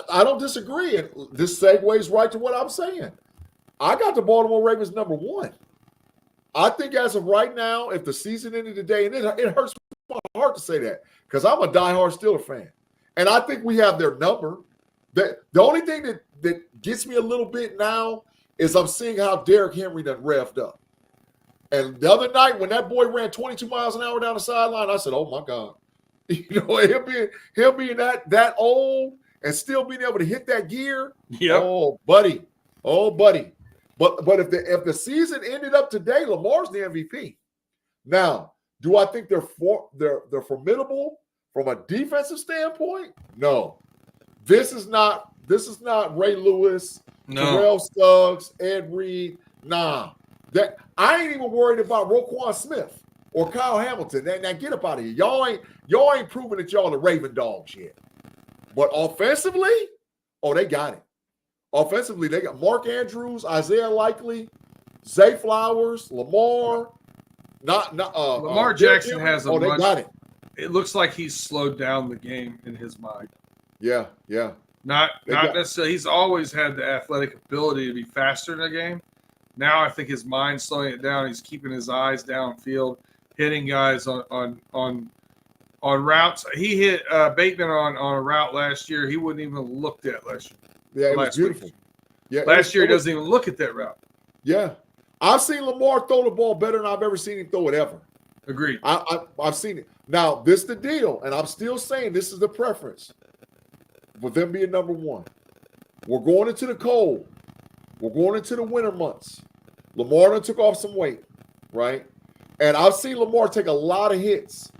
I don't disagree. And this segues right to what I'm saying. I got the Baltimore Ravens number 1. I think as of right now, if the season ended today, and it hurts my heart to say that because I'm a diehard Steelers fan, and I think we have their number. The only thing that gets me a little bit now is I'm seeing how Derrick Henry done revved up. And the other night when that boy ran 22 miles an hour down the sideline, I said, "Oh my God!" He'll be that old and still being able to hit that gear. Yeah. Oh, buddy. But if the season ended up today, Lamar's the MVP. Now, do I think they're formidable from a defensive standpoint? No. This is not Ray Lewis, Terrell Suggs, Ed Reed. Nah. That I ain't even worried about Roquan Smith or Kyle Hamilton. Now get up out of here. Y'all ain't proven that y'all the Raven Dogs yet. But offensively, they got it. Offensively, they got Mark Andrews, Isaiah Likely, Zay Flowers, Lamar. Lamar Jackson has a they got it. It looks like he's slowed down the game in his mind. Yeah. Not necessarily. He's always had the athletic ability to be faster in the game. Now I think his mind's slowing it down. He's keeping his eyes downfield, hitting guys on routes. He hit Bateman on a route last year. He wouldn't even looked at last year. Yeah, it was beautiful. Week. Yeah, last year he doesn't even look at that route. Yeah, I've seen Lamar throw the ball better than I've ever seen him throw it ever. Agreed. I've seen it. Now this is the deal, and I'm still saying this is the preference for them being number 1. We're going into the cold. We're going into the winter months. Lamar done took off some weight, right? And I've seen Lamar take a lot of hits.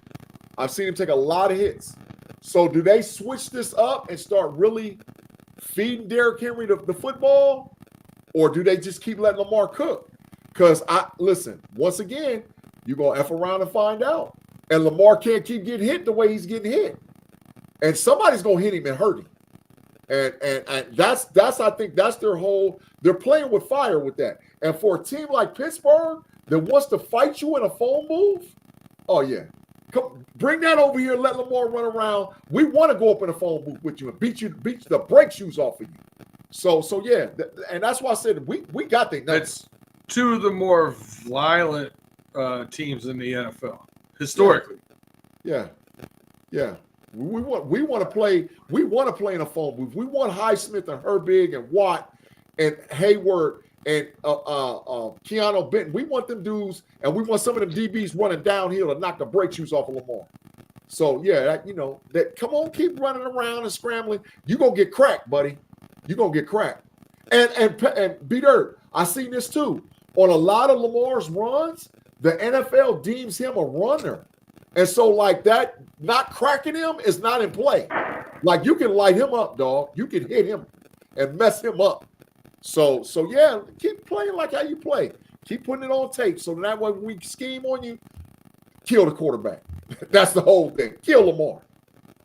So do they switch this up and start really feeding Derrick Henry the football? Or do they just keep letting Lamar cook? Because once again, you're going to F around and find out. And Lamar can't keep getting hit the way he's getting hit. And somebody's going to hit him and hurt him. And that's I think that's their whole, they're playing with fire with that. And for a team like Pittsburgh that wants to fight you in a phone booth, oh yeah. Come bring that over here, let Lamar run around. We want to go up in a phone booth with you and beat the brake shoes off of you. So yeah, and that's why I said we got the nuts. It's 2 of the more violent teams in the NFL historically. Yeah. We want to play in a phone booth. We want Highsmith and Herbig and Watt and Hayward and Keanu Benton. We want them dudes, and we want some of them DBs running downhill to knock the brake shoes off of Lamar. So yeah, come on, keep running around and scrambling. You're gonna get cracked, buddy. You're gonna get cracked. And B Dirt, I seen this too. On a lot of Lamar's runs, the NFL deems him a runner. And so like that, not cracking him is not in play. Like you can light him up, dog. You can hit him and mess him up. So yeah, keep playing like how you play. Keep putting it on tape so that way when we scheme on you, kill the quarterback. That's the whole thing. Kill Lamar.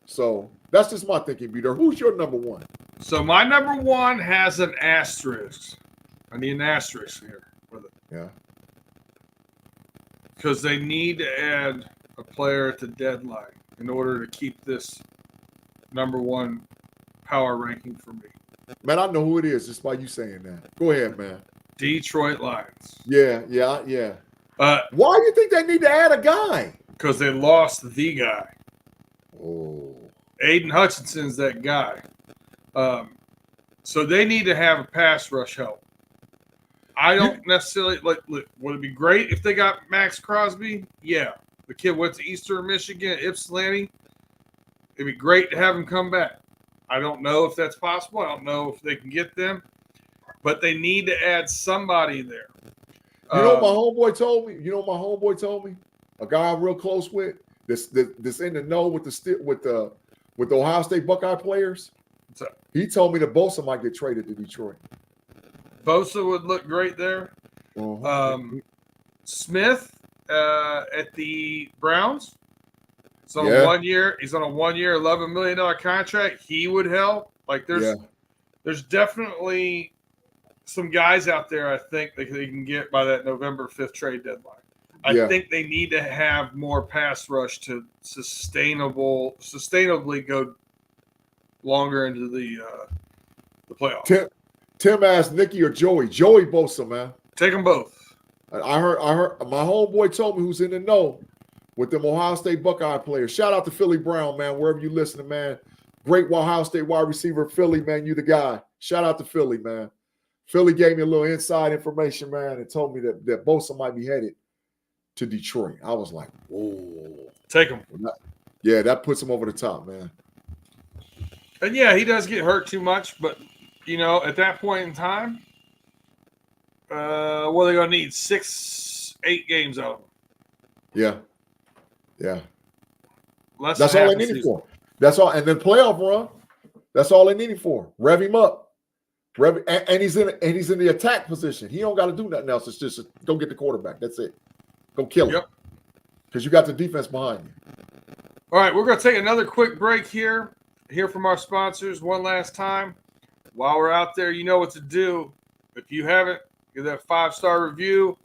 So that's just my thinking, Peter. Who's your number 1? So my number 1 has an asterisk. I need an asterisk here with it. Yeah. Because they need to add a player at the deadline. in order to keep this number one power ranking for me. Man, I know who it is just by you saying that. Go ahead, man. Detroit Lions. Yeah. Why do you think they need to add a guy? Because they lost the guy. Oh. Aiden Hutchinson's that guy. So they need to have a pass rush help. I don't necessarily look. Would it be great if they got Max Crosby? Yeah, the kid went to Eastern Michigan, Ypsilanti. It'd be great to have him come back. I don't know if that's possible. I don't know if they can get them, but they need to add somebody there. You know what my homeboy told me? A guy I'm real close with, this in the know with the Ohio State Buckeye players. He told me that Bosa might get traded to Detroit. Bosa would look great there. Uh-huh. Smith at the Browns. He's on a 1 year. He's on a 1 year, $11 million contract. He would help. Like there's definitely some guys out there. I think they can get by that November 5th trade deadline. I think they need to have more pass rush to sustainably go longer into the playoffs. Tim asked Nicky or Joey. Joey Bosa, man. Take them both. I heard my homeboy told me who's in the know with them Ohio State Buckeye players. Shout out to Philly Brown, man, wherever you listening, man. Great Ohio State wide receiver, Philly, man. You the guy. Shout out to Philly, man. Philly gave me a little inside information, man, and told me that Bosa might be headed to Detroit. I was like, whoa. Take him. Yeah, that puts him over the top, man. And yeah, he does get hurt too much, but at that point in time, what are they going to need? 6-8 games out of him. Yeah. That's all they needed for. That's all. And then playoff run. That's all they needed for. Rev him up. And he's in the attack position. He don't got to do nothing else. It's just go get the quarterback. That's it. Go kill him. Yep. Because you got the defense behind you. All right, we're going to take another quick break here. Hear from our sponsors one last time. While we're out there, you know what to do. If you haven't, give that 5-star review,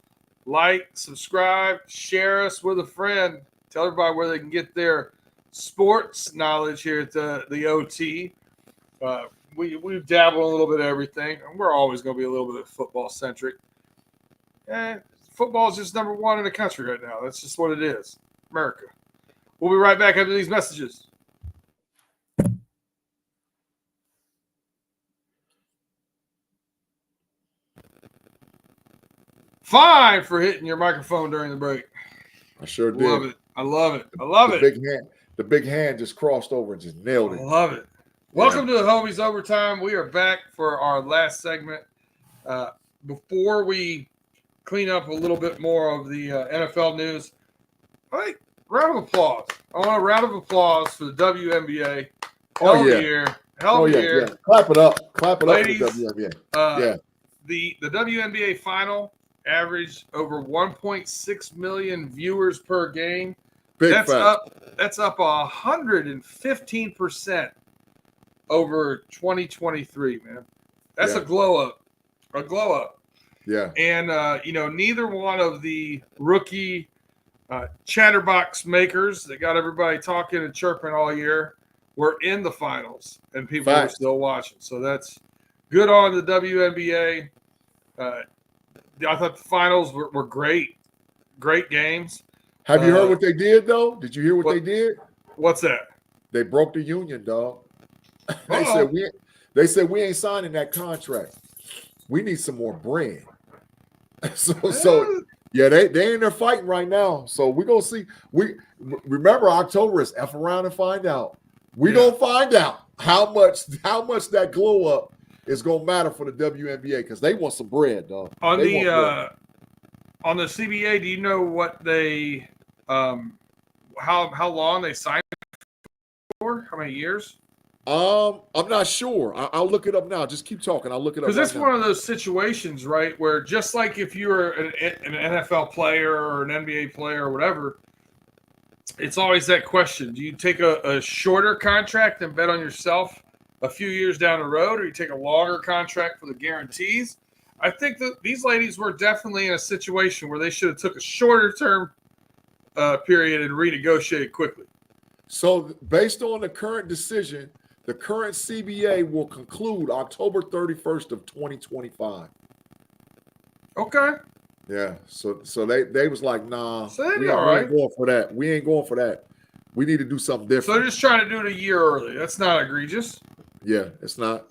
like, subscribe, share us with a friend. Tell everybody where they can get their sports knowledge here at the OT. We dabble in a little bit of everything. We're always going to be a little bit football-centric. Football is just number one in the country right now. That's just what it is. America. We'll be right back after these messages. Fine for hitting your microphone during the break. I sure did. Love it. I love it. The big hand just crossed over and just nailed it. I love it. Welcome to the Homies Overtime. We are back for our last segment. Before we clean up a little bit more of the NFL news, round of applause. I want a round of applause for the WNBA. Hell of a year. Yeah. Clap it up. Ladies, for the WNBA. The WNBA final averaged over 1.6 million viewers per game. That's up 115% over 2023, man. That's a glow up. Yeah. And neither one of the rookie chatterbox makers that got everybody talking and chirping all year were in the finals, and people were still watching. So that's good on the WNBA. I thought the finals were great games. Have you heard what they did, though? Did you hear what they did? What's that? They broke the union, dog. They said we ain't signing that contract. We need some more bread. Yeah, they in there fighting right now. So we're gonna see. We remember October is F around and find out. We're gonna find out how much that glow up is gonna matter for the WNBA because they want some bread, dog. On the CBA, do you know what they how long they signed for? How many years? I'm not sure. I'll look it up now. Just keep talking. I'll look it up. Because it's one of those situations, right, where just like if you were an NFL player or an NBA player or whatever, it's always that question: do you take a shorter contract and bet on yourself a few years down the road, or you take a longer contract for the guarantees? I think that these ladies were definitely in a situation where they should have took a shorter term period and renegotiated quickly. So based on the current decision, the current CBA will conclude October 31st of 2025. Okay. Yeah. So they was like, nah, So we ain't going for that. We ain't going for that. We need to do something different. So they're just trying to do it a year early. That's not egregious. Yeah, it's not.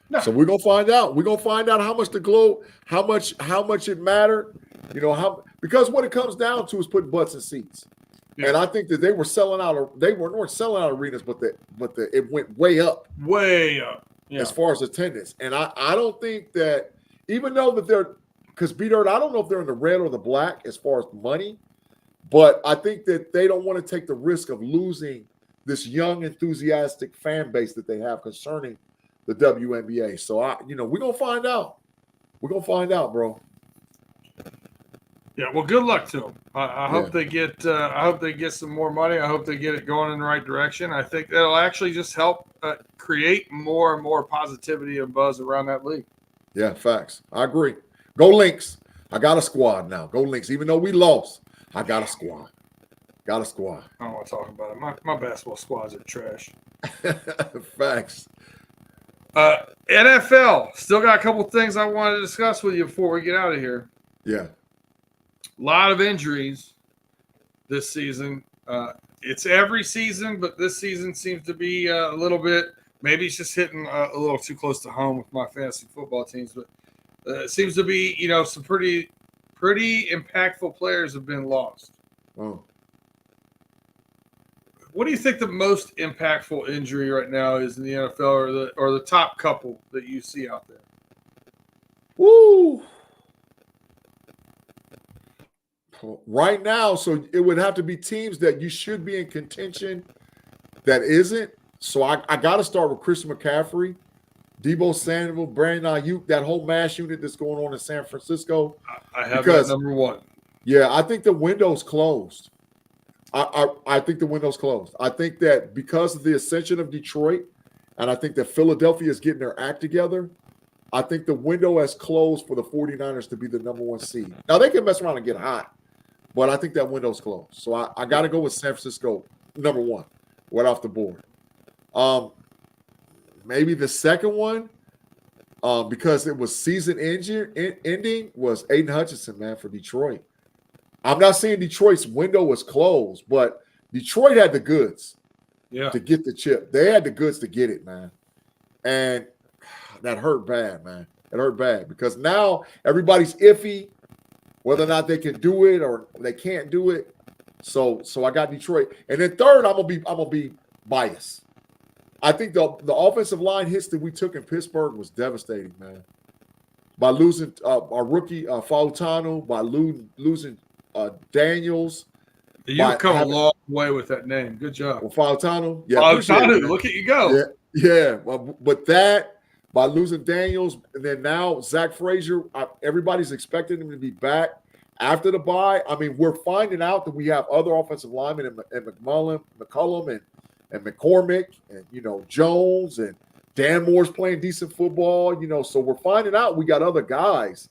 No. So we're gonna find out. We're gonna find out how much the globe, how much it mattered. You know, because what it comes down to is putting butts in seats. Yeah. And I think that they were selling out. They weren't selling out arenas, but it went way up. Way up. Yeah. As far as attendance. And I don't think that, even though that they're, because B-Dirt, I don't know if they're in the red or the black as far as money, but I think that they don't want to take the risk of losing this young, enthusiastic fan base that they have concerning the WNBA. So we're gonna find out. We're gonna find out, bro. Yeah, well, good luck to them. I hope they get. I hope they get some more money. I hope they get it going in the right direction. I think that'll actually just help create more and more positivity and buzz around that league. Yeah, facts. I agree. Go Lynx. I got a squad now. Go Lynx. Even though we lost, I got a squad. Got a squad. I don't want to talk about it. My basketball squads are trash. Facts. NFL. Still got a couple things I wanted to discuss with you before we get out of here. Yeah. A lot of injuries this season. It's every season, but this season seems to be a little bit, maybe it's just hitting a little too close to home with my fantasy football teams, but it seems to be, some pretty impactful players have been lost. Oh. What do you think the most impactful injury right now is in the NFL, or the top couple that you see out there? Woo! Right now, so it would have to be teams that you should be in contention that isn't. So I got to start with Christian McCaffrey, Deebo Samuel, Brandon Ayuk, that whole mass unit that's going on in San Francisco. I have that number one. Yeah, I think the window's closed. I think the window's closed. I think that because of the ascension of Detroit, and I think that Philadelphia is getting their act together, I think the window has closed for the 49ers to be the number one seed. Now, they can mess around and get hot, but I think that window's closed. So I got to go with San Francisco, number one, right off the board. Maybe the second one, because it was season ending, was Aiden Hutchinson, man, for Detroit. I'm not saying Detroit's window was closed, but Detroit had the goods to get the chip. They had the goods to get it, man. And that hurt bad, man. It hurt bad because now everybody's iffy whether or not they can do it or they can't do it. So I got Detroit. And then third, I'm gonna be biased. I think the offensive line hits that we took in Pittsburgh was devastating, man. By losing our rookie Fautano, by losing Daniels. You've come a long way with that name. Good job. Well, Fautano. Yeah, Fautano, look at you go. Yeah. But that, by losing Daniels, and then now Zach Frazier, everybody's expecting him to be back after the bye. I mean, we're finding out that we have other offensive linemen and McCollum and McCormick and, Jones and Dan Moore's playing decent football, so we're finding out we got other guys.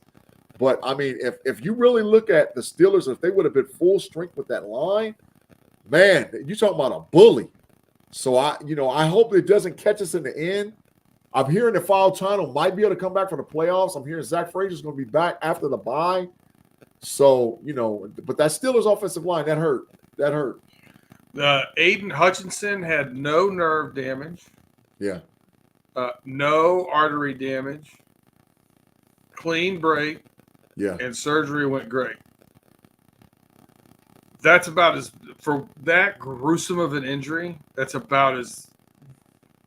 But, I mean, if you really look at the Steelers, if they would have been full strength with that line, man, you're talking about a bully. So, I hope it doesn't catch us in the end. I'm hearing that Fautano might be able to come back for the playoffs. I'm hearing Zach Frazier's going to be back after the bye. So, but that Steelers offensive line, that hurt. That hurt. Aiden Hutchinson had no nerve damage. Yeah. No artery damage. Clean break. Yeah. And surgery went great. That's about as, for that gruesome of an injury, that's about as,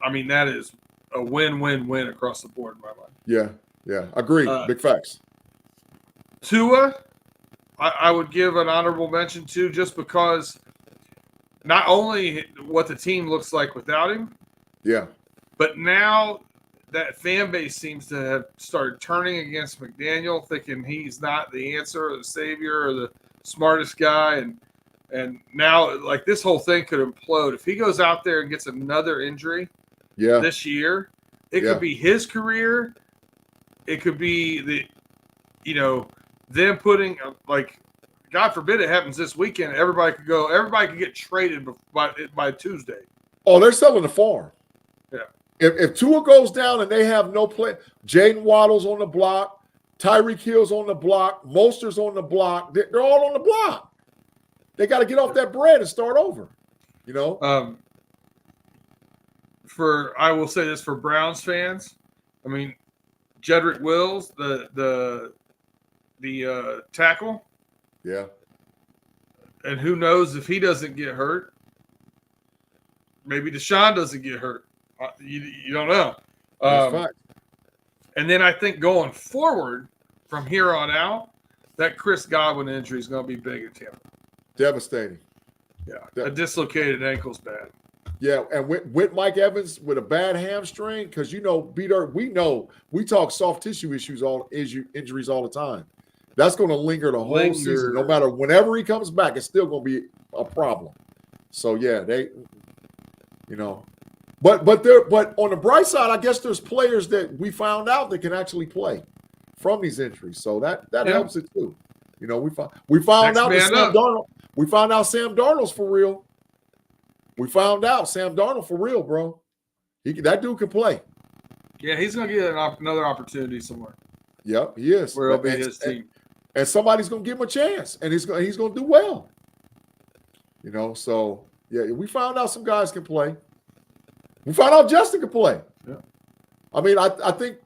that is a win-win-win across the board in my mind. Yeah. Agreed. Big facts. Tua, I would give an honorable mention to, just because not only what the team looks like without him, but now that fan base seems to have started turning against McDaniel, thinking he's not the answer or the savior or the smartest guy. And now, like, this whole thing could implode. If he goes out there and gets another injury this year, it could be his career. It could be them putting, God forbid it happens this weekend. Everybody could get traded by Tuesday. Oh, they're selling the farm. Yeah. If Tua goes down and they have no play, Jaden Waddle's on the block, Tyreek Hill's on the block, Moster's on the block. They're all on the block. They got to get off that bread and start over. You know. I will say this for Browns fans. I mean, Jedrick Wills, the tackle. Yeah. And who knows if he doesn't get hurt? Maybe Deshaun doesn't get hurt. You don't know. And then I think going forward from here on out, that Chris Godwin injury is going to be big in Tampa. Devastating. Yeah. A dislocated ankle's bad. Yeah, and with Mike Evans with a bad hamstring, because we talk soft tissue injuries all the time. That's going to linger the whole season. No matter whenever he comes back, it's still going to be a problem. So yeah, but on the bright side, I guess there's players that we found out that can actually play from these injuries. So that helps it too. We found out that Sam Darnold. We found out Sam Darnold's for real. We found out Sam Darnold for real, bro. That dude can play. Yeah, he's going to get another opportunity somewhere. Yep, he is. Where it'll be his team. And somebody's going to give him a chance, and he's going to do well. So, yeah, we found out some guys can play. We found out Justin can play. Yeah. I mean, I think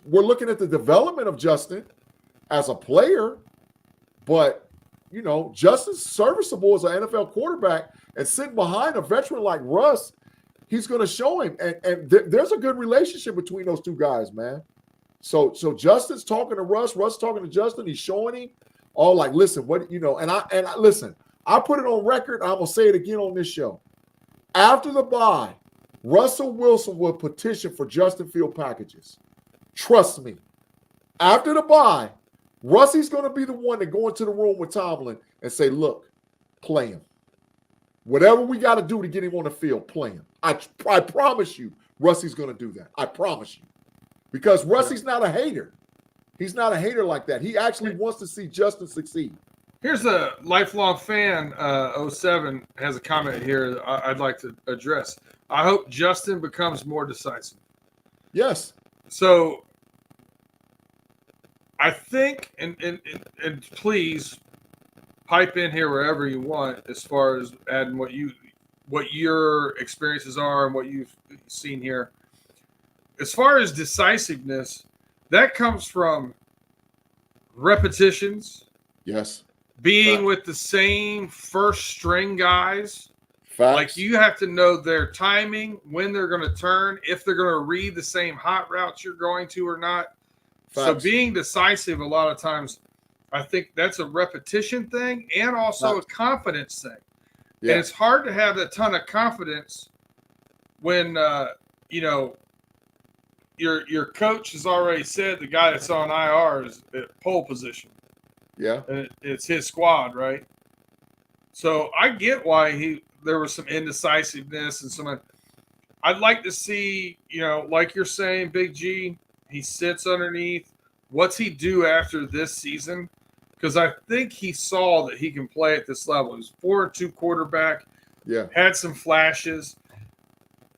we're looking at the development of Justin as a player, but, Justin's serviceable as an NFL quarterback, and sitting behind a veteran like Russ, he's going to show him. And there's a good relationship between those two guys, man. So Justin's talking to Russ talking to Justin. He's showing him all like, listen, listen, I put it on record. I'm going to say it again on this show. After the bye, Russell Wilson will petition for Justin Field packages. Trust me. After the bye, Russie's going to be the one to go into the room with Tomlin and say, look, play him. Whatever we got to do to get him on the field, play him. I promise you, Russie's going to do that. I promise you. Because Russie's not a hater. He's not a hater like that. He actually wants to see Justin succeed. Here's a lifelong fan, 07, has a comment here I'd like to address. I hope Justin becomes more decisive. Yes. So I think, and please pipe in here wherever you want as far as adding what your experiences are and what you've seen here. As far as decisiveness, that comes from repetitions. Yes. Being with the same first string guys. Facts. Like you have to know their timing, when they're going to turn, if they're going to read the same hot routes you're going to or not. Facts. So being decisive a lot of times, I think that's a repetition thing and also a confidence thing. Yeah. And it's hard to have a ton of confidence when, your coach has already said the guy that's on IR is at pole position. Yeah. And it's his squad, right? So I get why there was some indecisiveness and some. I'd like to see, like you're saying, Big G, he sits underneath. What's he do after this season? Because I think he saw that he can play at this level. He's 4-2 quarterback. Yeah. Had some flashes.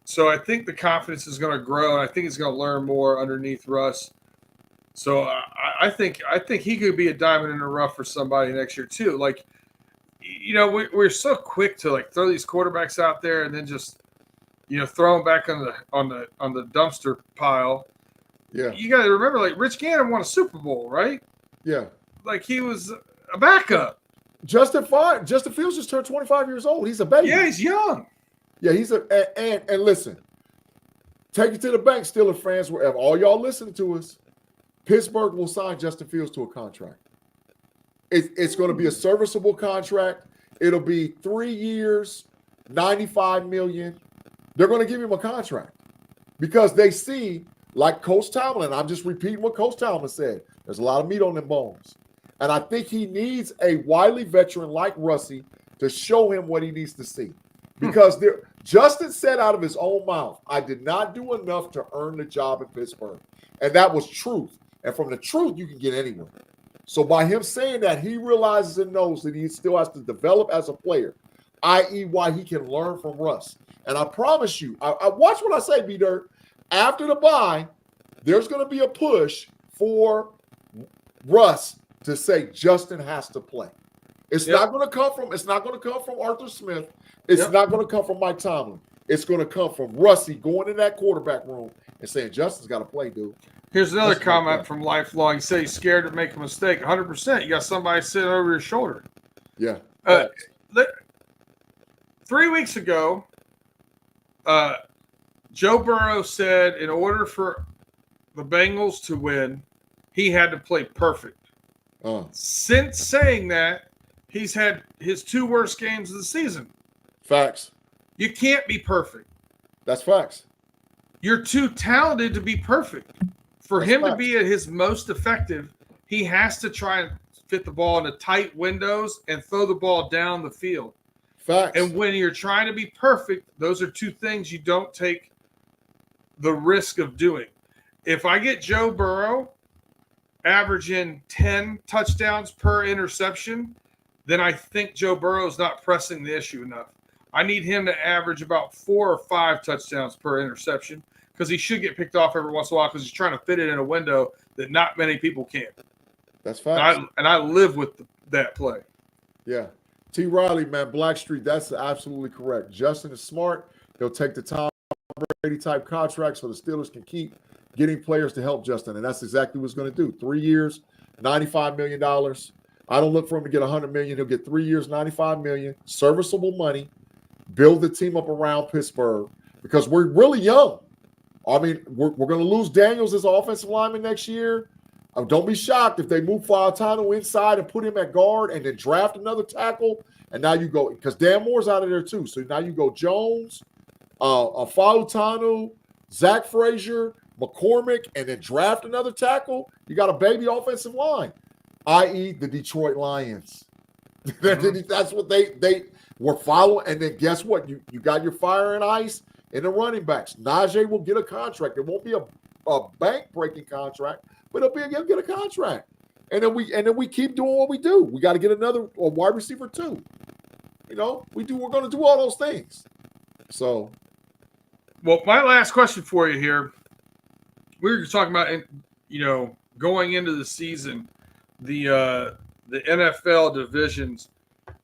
So I think the confidence is going to grow, and I think he's going to learn more underneath Russ. So I think he could be a diamond in the rough for somebody next year too. Like, we're so quick to like throw these quarterbacks out there and then just throw them back on the dumpster pile. Yeah, you got to remember, like Rich Gannon won a Super Bowl, right? Yeah, like he was a backup. Justin Fields just turned 25 years old. He's a baby. Yeah, he's young. Yeah, he's and listen, take it to the bank, Steelers fans, wherever all y'all listening to us. Pittsburgh will sign Justin Fields to a contract. It's going to be a serviceable contract. It'll be 3 years, $95 million. They're going to give him a contract because they see, like Coach Tomlin, I'm just repeating what Coach Tomlin said. There's a lot of meat on them bones. And I think he needs a wily veteran like Russie to show him what he needs to see. Because Justin said out of his own mouth, I did not do enough to earn the job in Pittsburgh. And that was truth. And from the truth, you can get anywhere. So by him saying that, he realizes and knows that he still has to develop as a player, i.e. why he can learn from Russ. And I promise you, I watch what I say, B-Dirt. After the bye, there's going to be a push for Russ to say Justin has to play. It's not going to come from Arthur Smith. It's not going to come from Mike Tomlin. It's going to come from Russie going in that quarterback room and saying, Justin's got to play, dude. Here's another comment from Lifelong. He said he's scared to make a mistake. 100%. You got somebody sitting over your shoulder. Yeah. 3 weeks ago, Joe Burrow said in order for the Bengals to win, he had to play perfect. Since saying that, he's had his 2 worst games of the season. Facts. You can't be perfect. That's facts. You're too talented to be perfect. For him to be at his most effective, he has to try and fit the ball into tight windows and throw the ball down the field. Facts. And when you're trying to be perfect, those are 2 things you don't take the risk of doing. If I get Joe Burrow averaging 10 touchdowns per interception, then I think Joe Burrow is not pressing the issue enough. I need him to average about 4 or 5 touchdowns per interception because he should get picked off every once in a while because he's trying to fit it in a window that not many people can. That's facts. And I live with that play. Yeah. T. Riley, man, Blackstreet, that's absolutely correct. Justin is smart. He'll take the Tom Brady type contract so the Steelers can keep getting players to help Justin, and that's exactly what he's going to do. 3 years, $95 million. I don't look for him to get $100 million. He'll get 3 years, $95 million, serviceable money, build the team up around Pittsburgh because we're really young. I mean, we're going to lose Daniels as offensive lineman next year. Don't be shocked if they move Fautano inside and put him at guard and then draft another tackle. And now you go, because Dan Moore's out of there too. So now you go Jones, Fautano, Zach Frazier, McCormick, and then draft another tackle. You got a baby offensive line, i.e. the Detroit Lions. That's what they were following. And then guess what? You got your fire and ice in the running backs. Najee will get a contract. It won't be a bank-breaking contract, but he'll get a contract. And then we keep doing what we do. We got to get a wide receiver too. You know, we're going to do all those things. So, well, my last question for you here. We were talking about, you know, going into the season, the NFL divisions,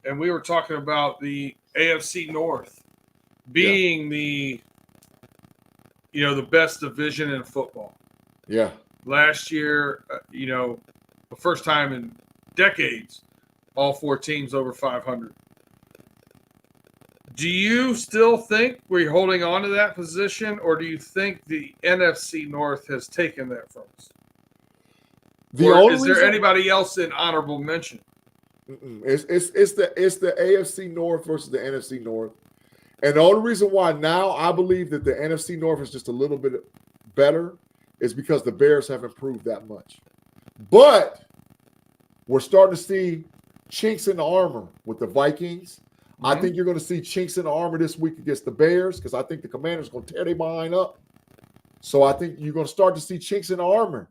and we were talking about the AFC North being the best division in football. Yeah. Last year, the first time in decades, all 4 teams over 500. Do you still think we're holding on to that position, or do you think the NFC North has taken that from us? Is there anybody else in honorable mention? It's the AFC North versus the NFC North. And the only reason why now I believe that the NFC North is just a little bit better is because the Bears have improved that much. But we're starting to see chinks in the armor with the Vikings. Mm-hmm. I think you're going to see chinks in the armor this week against the Bears because I think the Commanders are going to tear their behind up. So I think you're going to start to see chinks in the armor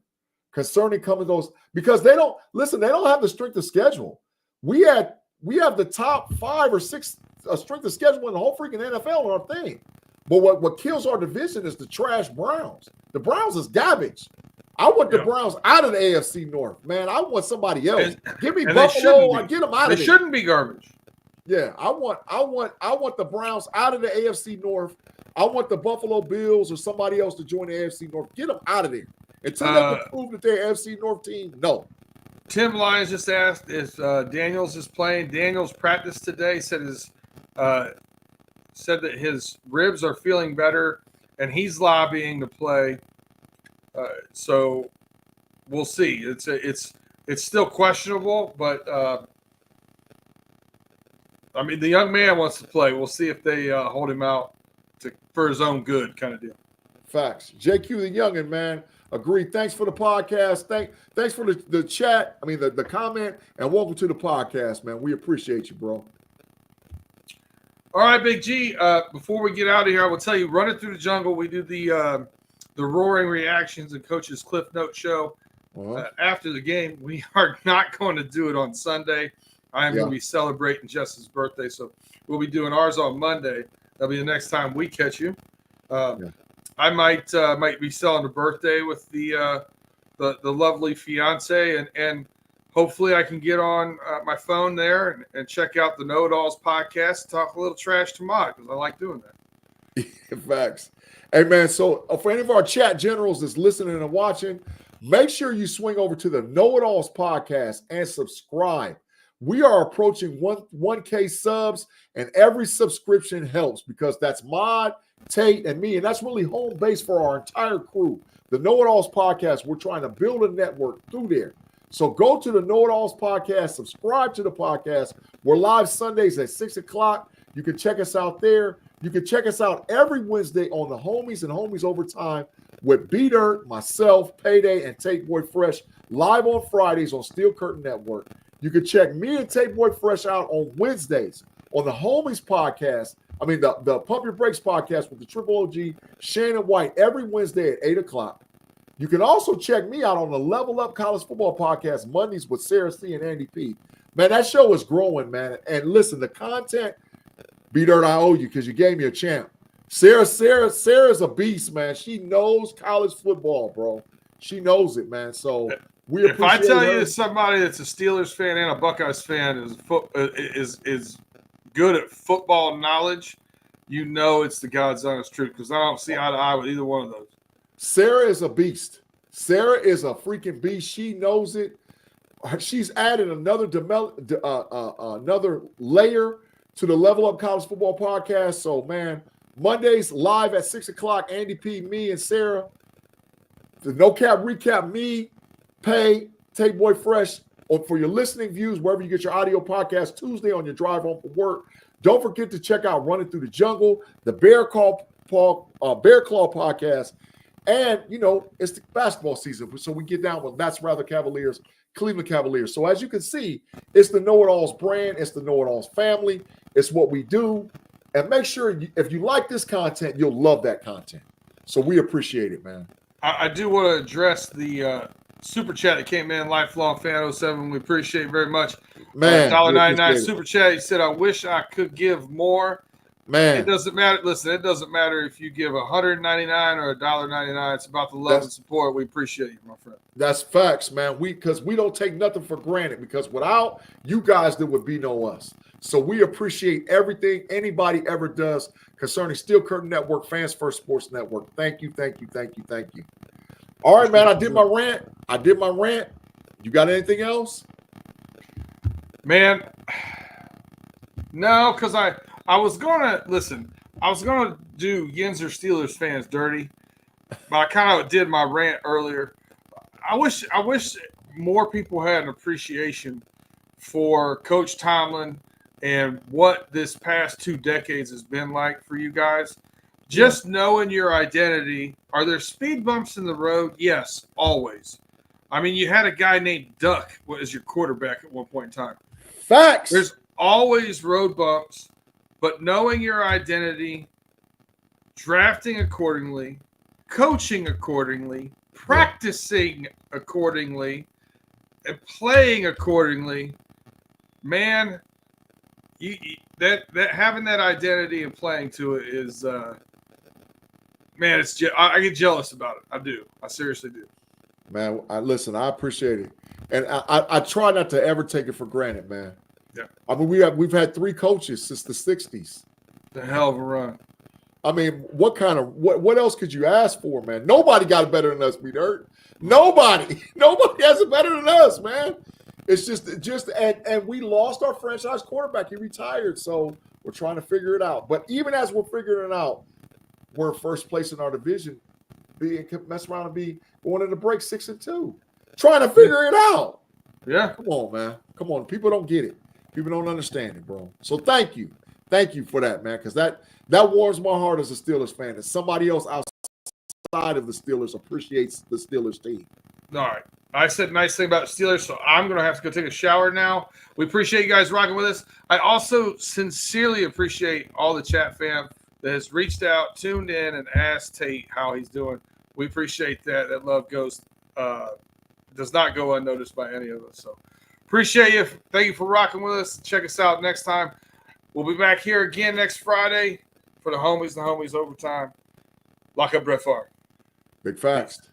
concerning coming those because they don't have the strength of schedule. We have the top 5 or 6 strength of schedule in the whole freaking NFL on our thing. But what kills our division is the trash Browns. The Browns is garbage. I want the Browns out of the AFC North, man. I want somebody else. Give me Buffalo. I get them out of there. They shouldn't be garbage. Yeah, I want the Browns out of the AFC North. I want the Buffalo Bills or somebody else to join the AFC North. Get them out of there. Until they can prove that they're an AFC North team, no. Tim Lyons just asked if Daniels is playing. Daniels practiced today. Said that his ribs are feeling better, and he's lobbying to play. So we'll see. It's still questionable, but I mean the young man wants to play. We'll see if they hold him out for his own good, kind of deal. Facts. JQ the youngin, man. Agree. Thanks for the podcast. Thanks for the chat. I mean the comment, and welcome to the podcast, man. We appreciate you, bro. All right, Big G. Before we get out of here, I will tell you, Run It Through the Jungle. We do the roaring reactions and Coach's Cliff Note show. after the game. We are not going to do it on Sunday. I am going to be celebrating Justin's birthday, so we'll be doing ours on Monday. That'll be the next time we catch you. I might be selling a birthday with the lovely fiance, and hopefully I can get on my phone there and check out the Know It Alls podcast, talk a little trash to Mod, because I like doing that. Facts. Hey, man, so for any of our chat generals that's listening and watching, make sure you swing over to the Know It Alls podcast and subscribe. We are approaching 1K subs, and every subscription helps because that's Mod, Tate, and me, and that's really home base for our entire crew. The Know It Alls podcast, we're trying to build a network through there. So go to the Know It Alls podcast, subscribe to the podcast. We're live Sundays at 6 o'clock. You can check us out there. You can check us out every Wednesday on the Homies and Homies Overtime with B-Dirt, myself, Payday, and Tate Boy Fresh live on Fridays on Steel Curtain Network. You can check me and Tate Boy Fresh out on Wednesdays on the Homies podcast. I mean, the Pump Your Brakes podcast with the Triple OG, Shannon White, every Wednesday at 8 o'clock. You can also check me out on the Level Up College Football podcast Mondays with Sarah C. and Andy P. Man, that show is growing, man. And listen, the content, B-Dirt, I owe you because you gave me a champ. Sarah's a beast, man. She knows college football, bro. She knows it, man. So we appreciate If I tell her. you somebody that's a Steelers fan and a Buckeyes fan is good at football knowledge, you know it's the God's honest truth, because I don't see eye to eye with either one of those. Sarah is a beast. Sarah is a freaking beast. She knows it. She's added another layer to the Level Up College Football podcast. So, man, Mondays live at 6 o'clock. Andy P, me, and Sarah. The No Cap Recap, me, Pay, Tate Boy Fresh, or for your listening views, wherever you get your audio podcast, Tuesday on your drive home from work. Don't forget to check out Running Through the Jungle, the Bear Claw podcast. And, you know, it's the basketball season, so we get down with That's Rather Cavaliers, Cleveland Cavaliers. So as you can see, it's the Know It Alls brand. It's the Know It Alls family. It's what we do. And make sure if you like this content, you'll love that content. So we appreciate it, man. I do want to address the super chat that came in, Lifelong Fan 07. We appreciate it very much. Man, $1.99 super chat. He said, I wish I could give more. Man, it doesn't matter. Listen, it doesn't matter if you give $199 or $1.99. It's about the love and support. We appreciate you, my friend. That's facts, man. Because we don't take nothing for granted, because without you guys, there would be no us. So we appreciate everything anybody ever does concerning Steel Curtain Network, Fans First Sports Network. Thank you, thank you, thank you, thank you. All right, man, I did my rant. You got anything else? Man, no, because I was gonna do Yinzer Steelers fans dirty, but I kind of did my rant earlier. I wish more people had an appreciation for Coach Tomlin and what this past 2 decades has been like for you guys. Just knowing your identity. Are there speed bumps in the road? Yes, always. I mean, you had a guy named Duck as your quarterback at one point in time. Facts. There's always road bumps, but knowing your identity, drafting accordingly, coaching accordingly, practicing accordingly, and playing accordingly, man, that having that identity and playing to it is, man, I get jealous about it. I do. I seriously do. Man, listen, I appreciate it. And I try not to ever take it for granted, man. Yeah. I mean, we've had 3 coaches since the 60s. The hell of a run. I mean, what else could you ask for, man? Nobody got it better than us, B-Dirt. Nobody has it better than us, man. It's just and we lost our franchise quarterback. He retired, so we're trying to figure it out. But even as we're figuring it out, we're first place in our division, mess around and be going into break 6-2, trying to figure it out. Yeah, come on, man. Come on. People don't get it. People don't understand it, bro. So thank you for that, man, because that warms my heart as a Steelers fan. That somebody else outside of the Steelers appreciates the Steelers team. All right. I said a nice thing about Steelers, so I'm going to have to go take a shower now. We appreciate you guys rocking with us. I also sincerely appreciate all the chat fam that has reached out, tuned in, and asked Tate how he's doing. We appreciate that. That love goes does not go unnoticed by any of us. So appreciate you. Thank you for rocking with us. Check us out next time. We'll be back here again next Friday for the homies overtime. Lock up Brett Favre. Big facts.